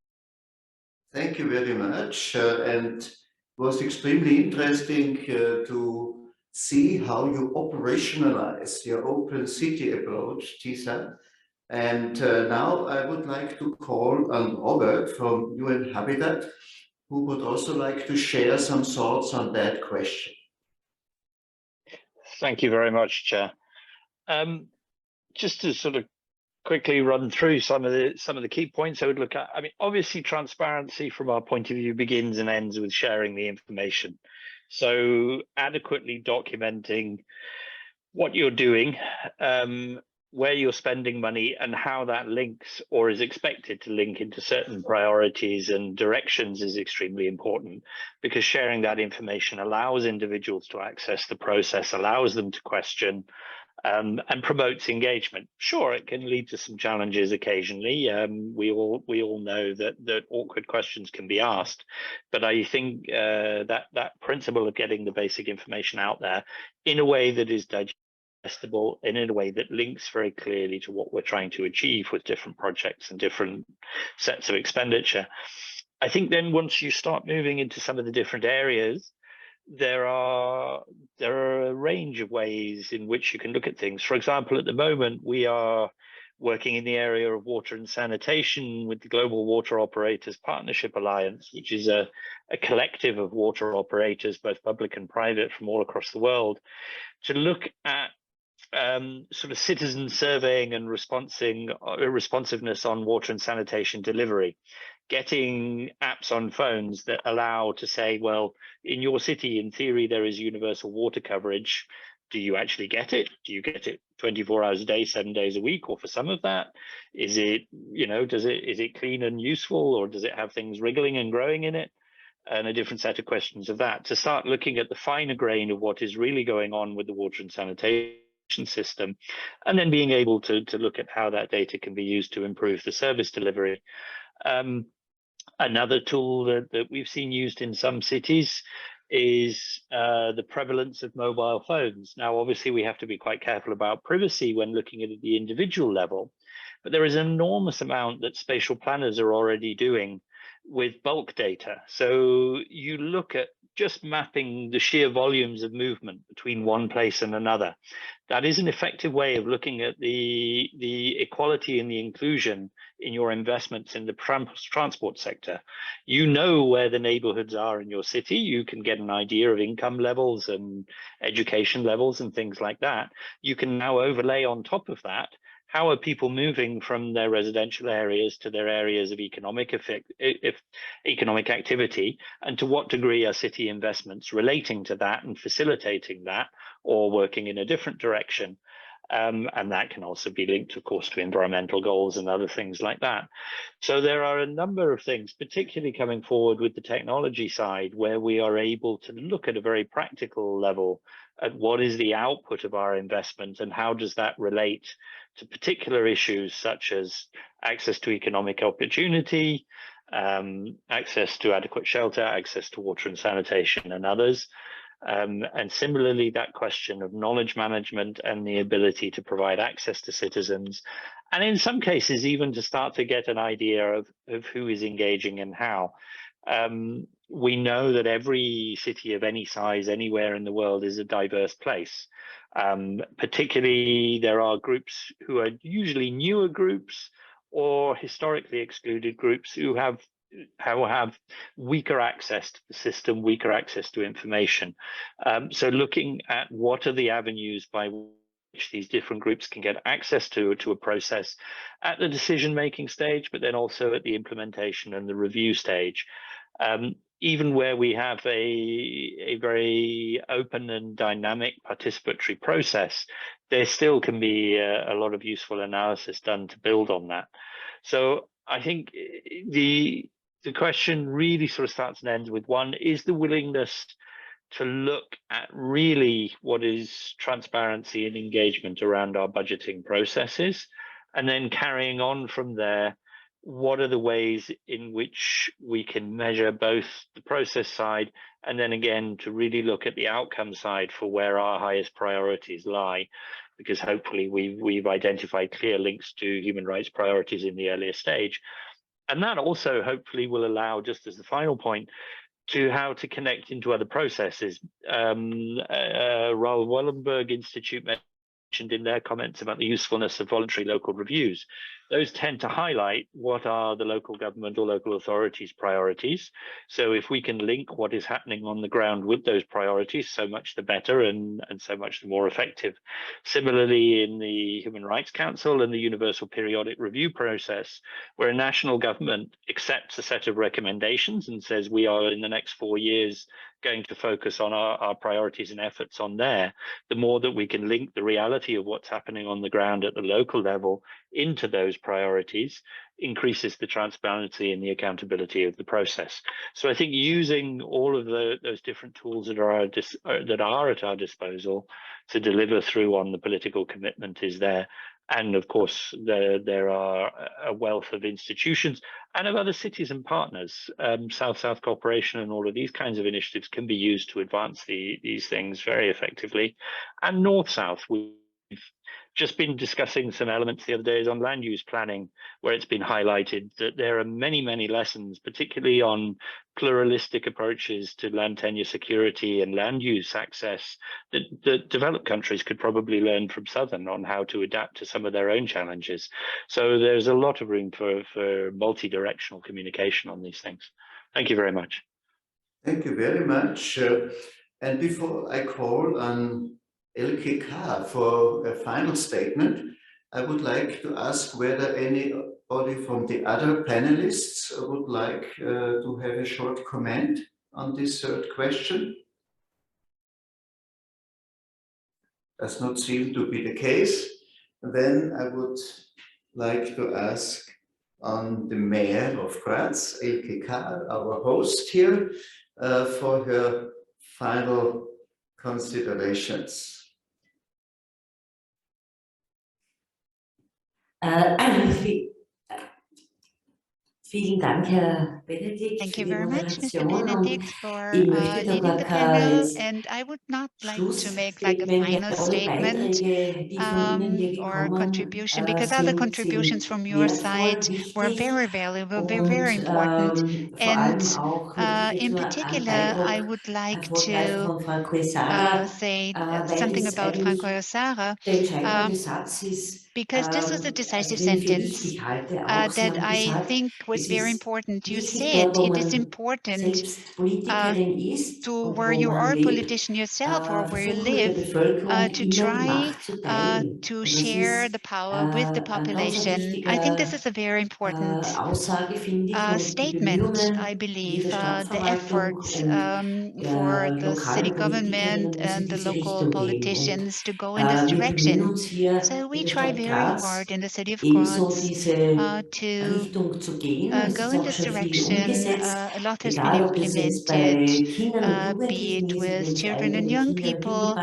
Thank you very much. And it was extremely interesting to see how you operationalize your open city approach, Tisa. And now I would like to call on Robert from UN Habitat, who would also like to share some thoughts on that question. Thank you very much, Chair. Just to sort of quickly run through some of the key points I would look at. I mean, obviously, transparency from our point of view begins and ends with sharing the information. So adequately documenting what you're doing, where you're spending money, and how that links or is expected to link into certain priorities and directions is extremely important, because sharing that information allows individuals to access the process, allows them to question, and promotes engagement. Sure, it can lead to some challenges occasionally. We all know that awkward questions can be asked, but I think that principle of getting the basic information out there in a way that is digestible and in a way that links very clearly to what we're trying to achieve with different projects and different sets of expenditure. I think then once you start moving into some of the different areas, there are a range of ways in which you can look at things. For example, at the moment, we are working in the area of water and sanitation with the Global Water Operators Partnership Alliance, which is a collective of water operators, both public and private, from all across the world, to look at sort of citizen surveying and responsiveness on water and sanitation delivery. Getting apps on phones that allow to say, well, in your city, in theory, there is universal water coverage. Do you actually get it? Do you get it 24 hours a day, 7 days a week? Or for some of that, is it, is it clean and useful, or does it have things wriggling and growing in it? And a different set of questions of that, to start looking at the finer grain of what is really going on with the water and sanitation system, and then being able to look at how that data can be used to improve the service delivery. Another tool that we've seen used in some cities is the prevalence of mobile phones. Now, obviously, we have to be quite careful about privacy when looking at the individual level, but there is an enormous amount that spatial planners are already doing with bulk data. So you look at just mapping the sheer volumes of movement between one place and another. That is an effective way of looking at the equality and the inclusion in your investments in the transport sector. You know where the neighborhoods are in your city. You can get an idea of income levels and education levels and things like that. You can now overlay on top of that, how are people moving from their residential areas to their areas of economic activity, and to what degree are city investments relating to that and facilitating that, or working in a different direction? And that can also be linked, of course, to environmental goals and other things like that. So there are a number of things, particularly coming forward with the technology side, where we are able to look at a very practical level at what is the output of our investment and how does that relate to particular issues such as access to economic opportunity, access to adequate shelter, access to water and sanitation, and others. And similarly, that question of knowledge management and the ability to provide access to citizens, and in some cases, even to start to get an idea of who is engaging and how. We know that every city of any size anywhere in the world is a diverse place. Particularly, there are groups who are usually newer groups or historically excluded groups who have weaker access to the system, weaker access to information. So looking at what are the avenues by which these different groups can get access to a process at the decision-making stage, but then also at the implementation and the review stage. Even where we have a very open and dynamic participatory process, there still can be a lot of useful analysis done to build on that. So I think the question really sort of starts and ends with, one, is the willingness to look at really what is transparency and engagement around our budgeting processes, and then carrying on from there, what are the ways in which we can measure both the process side and then again to really look at the outcome side for where our highest priorities lie, because hopefully we've identified clear links to human rights priorities in the earlier stage. And that also hopefully will allow, just as the final point, to how to connect into other processes. Raoul Wallenberg Institute mentioned in their comments about the usefulness of voluntary local reviews. Those tend to highlight what are the local government or local authorities' priorities. So if we can link what is happening on the ground with those priorities, so much the better and so much the more effective. Similarly, in the Human Rights Council and the Universal Periodic Review process, where a national government accepts a set of recommendations and says we are in the next 4 years going to focus on our priorities and efforts on there, the more that we can link the reality of what's happening on the ground at the local level into those priorities increases the transparency and the accountability of the process. So I think using all of those different tools that are at our disposal to deliver through on the political commitment is there. And of course, there are a wealth of institutions and of other cities and partners. South-South cooperation and all of these kinds of initiatives can be used to advance these things very effectively. And North-South, we've just been discussing some elements the other days on land use planning, where it's been highlighted that there are many, many lessons, particularly on pluralistic approaches to land tenure security and land use access, that developed countries could probably learn from Southern on how to adapt to some of their own challenges. So there's a lot of room for multi-directional communication on these things. Thank you very much. Thank you very much. And before I call on Elke K. for a final statement, I would like to ask whether anybody from the other panelists would like to have a short comment on this third question. Does not seem to be the case. Then I would like to ask on the Mayor of Graz, Elke K., our host here, for her final considerations. Thank you very much, Mr. Benedict, for leading the panel. And I would not like to make like a final statement or contribution, because all the contributions from your side were very valuable, very important. And in particular, I would like to say something about Franco Ossara, because this was a decisive sentence that I think was very important. You said it is important to where you are a politician yourself or where you live to try to share the power with the population. I think this is a very important statement. I believe the efforts for the city government and the local politicians to go in this direction. So we try very hard in the city of Graz to go in this direction. A lot has been implemented, be it with children and young people,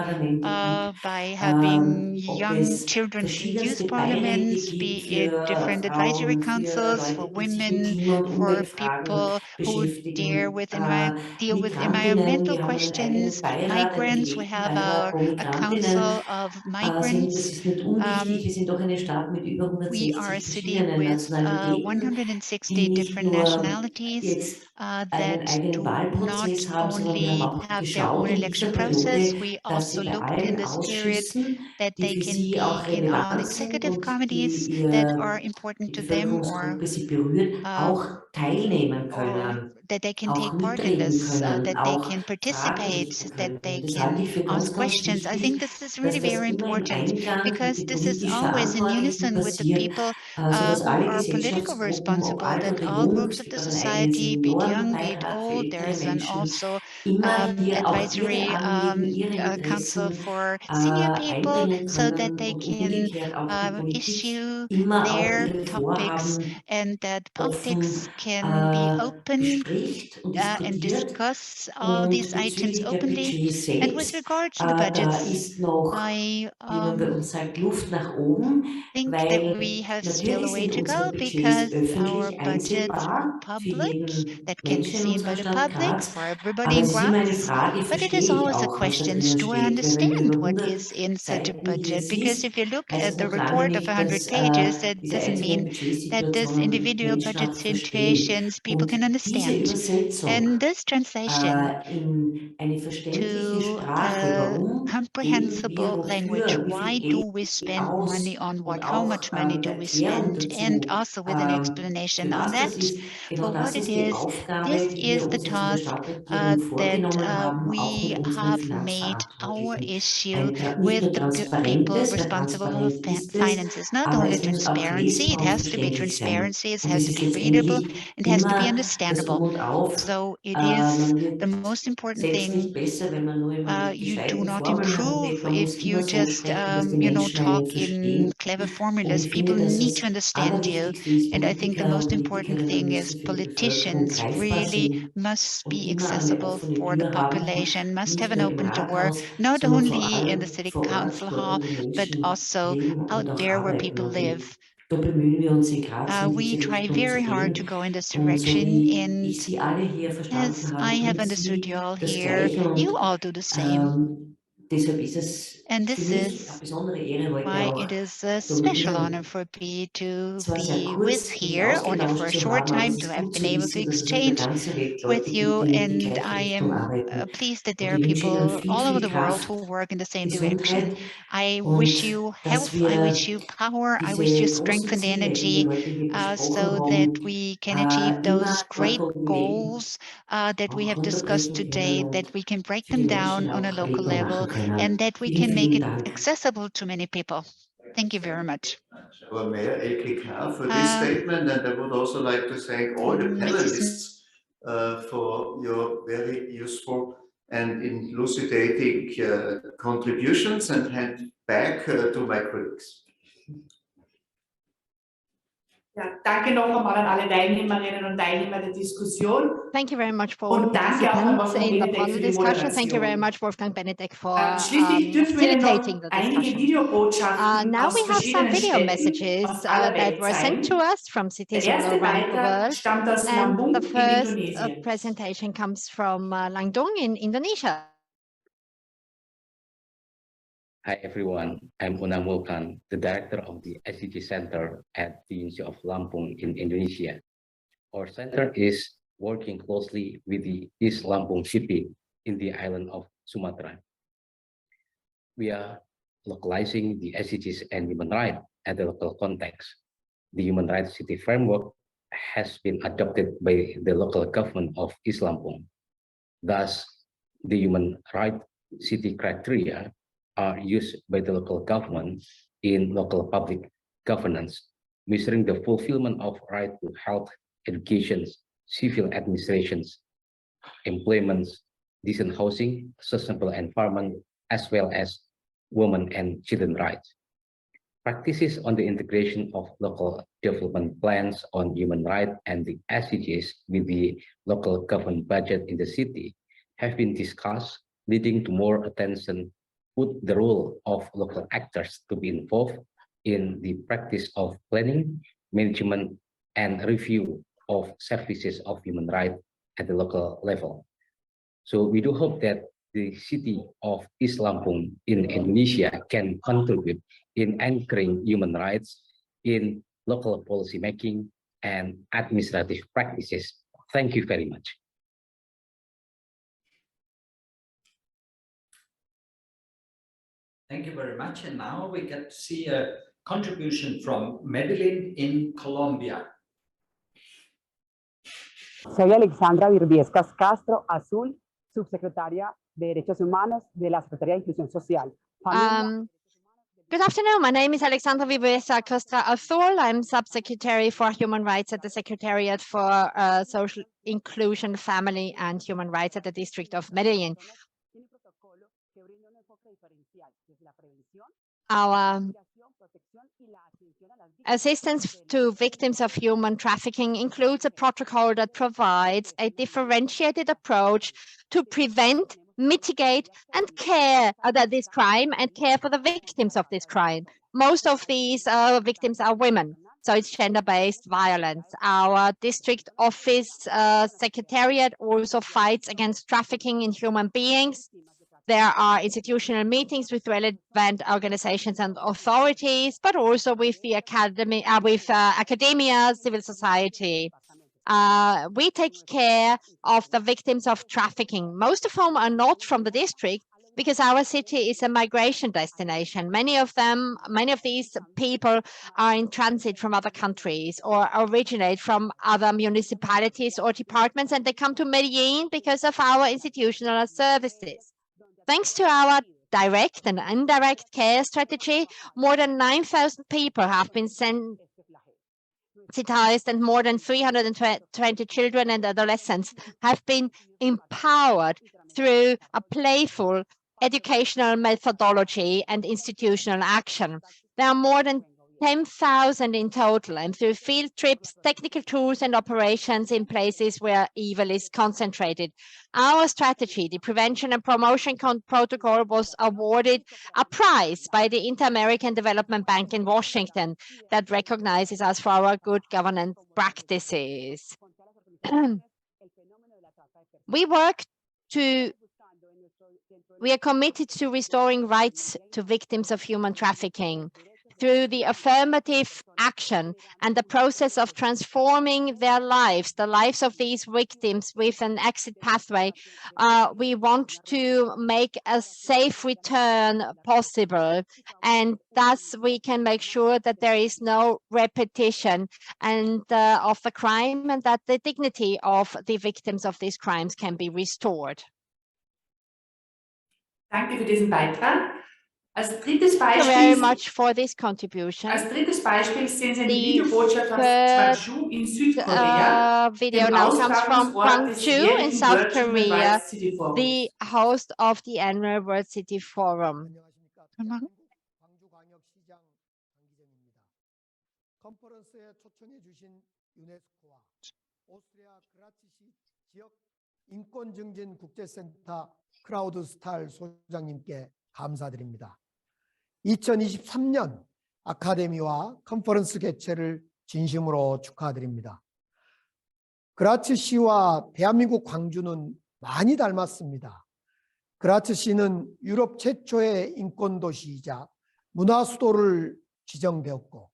by having young children in youth parliaments, be it different advisory councils for women, for people who deal with environmental questions, migrants. We have a council of migrants. We are a city with 160 different nationalities that do not only have their own election process. We also looked in this period that they can be in all executive committees that are important to them, or that they can take part in this, that they can participate, that they can ask questions. I think this is really very important, because this is always in unison with the people who are politically responsible, that all groups of the society, be it young, be it old, there is also advisory council for senior people so that they can issue their topics and that politics can be open and discuss all these items openly. And with regards to the budgets, I think that we have still a way to go because our budgets are public, that can be seen by the public for everybody in Graz. But it is always a question, do I understand what is in such a budget? Because if you look at the report of 100 pages, that doesn't mean that this individual budget situations people can understand. And this translation to a comprehensible language. Why do we spend money on what? How much money do we spend? And also with an explanation on that for what it is. This is the task that we have made our issue with the people responsible for finances. Not only transparency, it has to be transparency, it has to be readable, it has to be understandable. So it is the most important thing. You do not improve if you just, talk in clever formulas. People need to understand you. And I think the most important thing is politicians really must be accessible for the population, must have an open door, not only in the city council hall, but also out there where people live. We try very hard to go in this direction, and as I have understood you all here, you all do the same. And this is why it is a special honor for me to be with here, only for a short time, to have been able to exchange with you. And I am pleased that there are people all over the world who work in the same direction. I wish you health, I wish you power, I wish you strength and energy so that we can achieve those great goals that we have discussed today, that we can break them down on a local level, and that we can make it accessible to many people. Thank you very much. Our Mayor Elke Knaf for this statement, and I would also like to thank all the panelists for your very useful and elucidating contributions, and hand back to my colleagues. Ja, danke noch einmal an alle Teilnehmerinnen und Teilnehmer der Diskussion. Thank you very much for all the participants in the panel discussion. Thank you very much, Wolfgang Benedek, for facilitating the discussion. Now we have some video messages that were sent to us from cities all around the world. And the first presentation comes from Langdong in Indonesia. Hi everyone, I'm Unam Mulkan, the director of the SDG Center at the University of Lampung in Indonesia. Our center is working closely with the East Lampung city in the island of Sumatra. We are localizing the SDGs and human rights at the local context. The Human Rights City Framework has been adopted by the local government of East Lampung. Thus, the Human Rights City criteria are used by the local government in local public governance, measuring the fulfillment of right to health, education, civil administrations, employment, decent housing, sustainable environment, as well as women and children rights. Practices on the integration of local development plans on human rights and the SDGs with the local government budget in the city have been discussed, leading to more attention put the role of local actors to be involved in the practice of planning, management, and review of services of human rights at the local level. So we do hope that the city of East Lampung in Indonesia can contribute in anchoring human rights in local policy making and administrative practices. Thank you very much. Thank you very much. And now we get to see a contribution from Medellin in Colombia. Soy Alexandra Virbiescas Castro Azul, subsecretaria de Derechos Humanos de la Secretaría de Inclusión Social. Good afternoon. My name is Alexandra Vivesa Costra Azul. I'm Subsecretary for Human Rights at the Secretariat for Social Inclusion, Family and Human Rights at the District of Medellin. Our assistance to victims of human trafficking includes a protocol that provides a differentiated approach to prevent, mitigate and care about this crime and care for the victims of this crime. Most of these victims are women, so it's gender-based violence. Our district office secretariat also fights against trafficking in human beings. There are institutional meetings with relevant organizations and authorities, but also with the academia, civil society. We take care of the victims of trafficking, most of whom are not from the district, because our city is a migration destination. Many of these people are in transit from other countries or originate from other municipalities or departments, and they come to Medellin because of our institutional services. Thanks to our direct and indirect care strategy, more than 9,000 people have been sensitized and more than 320 children and adolescents have been empowered through a playful educational methodology and institutional action. There are more than 10,000 in total, and through field trips, technical tools and operations in places where evil is concentrated. Our strategy, the Prevention and Promotion Protocol, was awarded a prize by the Inter-American Development Bank in Washington that recognizes us for our good governance practices. We are committed to restoring rights to victims of human trafficking. Through the affirmative action and the process of transforming their lives, the lives of these victims with an exit pathway, we want to make a safe return possible, and thus we can make sure that there is no repetition of the crime, and that the dignity of the victims of these crimes can be restored. Danke für diesen Beitrag. Als drittes Thank you very much for this contribution. Als drittes Beispiel sehen Sie eine Videobotschaft aus Gwangju in Südkorea, video now comes from Gwangju in South Korea, the host of the annual World City Forum. 컨퍼런스에 초청해 주신 유네스코와 오스트리아 그라츠시 지역 인권증진 국제센터 크라우드 스탈 소장님께 감사드립니다. 2023년 아카데미와 컨퍼런스 개최를 진심으로 축하드립니다. 그라츠시와 대한민국 광주는 많이 닮았습니다. 그라츠시는 유럽 최초의 인권도시이자 문화수도를 지정되었고,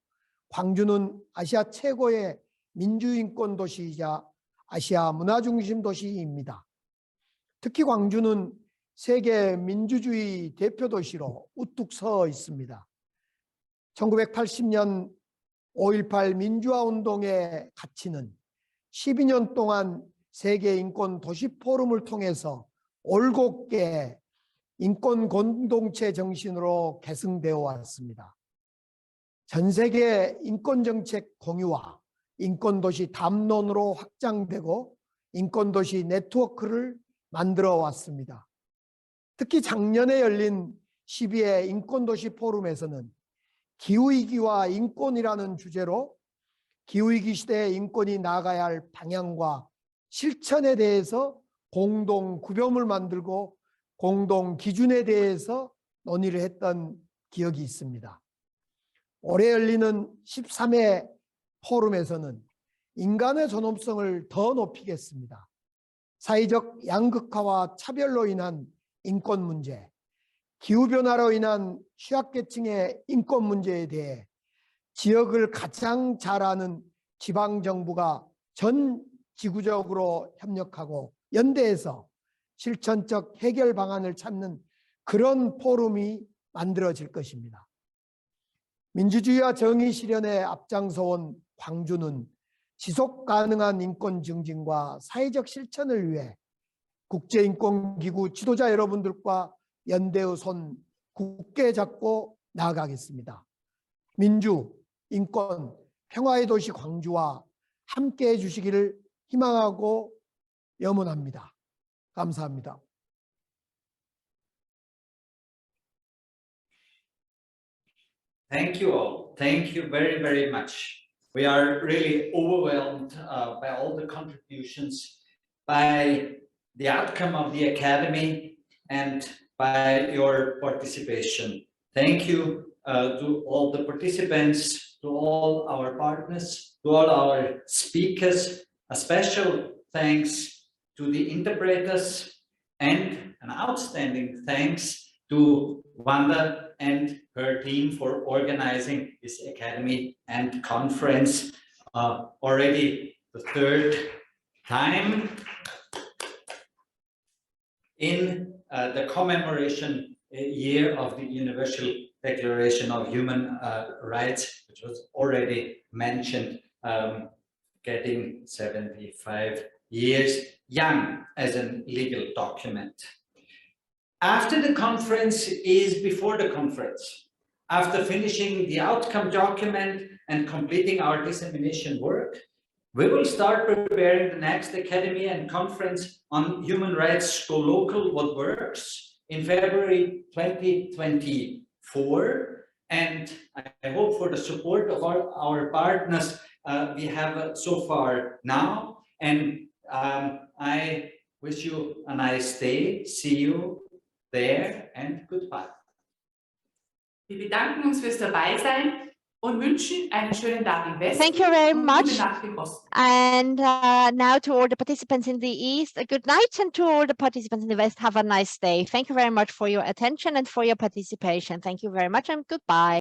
광주는 아시아 최고의 민주인권도시이자 아시아 문화중심 도시입니다. 특히 광주는 세계 민주주의 대표도시로 우뚝 서 있습니다. 1980년 5.18 민주화운동의 가치는 12년 동안 세계인권도시포럼을 통해서 올곧게 인권공동체 정신으로 계승되어 왔습니다. 전 세계 인권정책 공유와 인권도시 담론으로 확장되고 인권도시 네트워크를 만들어 왔습니다. 특히 작년에 열린 12회 인권도시 포럼에서는 기후위기와 인권이라는 주제로 기후위기 시대의 인권이 나아가야 할 방향과 실천에 대해서 공동 구별을 만들고 공동 기준에 대해서 논의를 했던 기억이 있습니다. 올해 열리는 13회 포럼에서는 인간의 존엄성을 더 높이겠습니다. 사회적 양극화와 차별로 인한 인권 문제, 기후변화로 인한 취약계층의 인권 문제에 대해 지역을 가장 잘 아는 지방정부가 전 지구적으로 협력하고 연대해서 실천적 해결 방안을 찾는 그런 포럼이 만들어질 것입니다. 민주주의와 정의 실현에 앞장서온 광주는 지속 가능한 인권 증진과 사회적 실천을 위해 국제인권기구 지도자 여러분들과 연대의 손 굳게 잡고 나아가겠습니다. 민주, 인권, 평화의 도시 광주와 함께해 주시기를 희망하고 염원합니다. 감사합니다. Thank you all. Thank you very, very much. We are really overwhelmed by all the contributions, by the outcome of the Academy, and by your participation. Thank you to all the participants, to all our partners, to all our speakers. A special thanks to the interpreters, and an outstanding thanks to Wanda and her team for organizing this Academy and conference already the third time in the commemoration year of the Universal Declaration of Human Rights, which was already mentioned, getting 75 years young as a legal document. After the conference is before the conference. After finishing the outcome document and completing our dissemination work, we will start preparing the next Academy and Conference on Human Rights Go Local, What Works, in February 2024. And I hope for the support of our partners we have so far now. And I wish you a nice day. See you there and goodbye. Wir bedanken uns fürs Dabeisein und wünschen einen schönen Tag im Westen. Thank you very much. Gute Nacht im Osten. And now to all the participants in the East, a good night, and to all the participants in the West, have a nice day. Thank you very much for your attention and for your participation. Thank you very much and goodbye.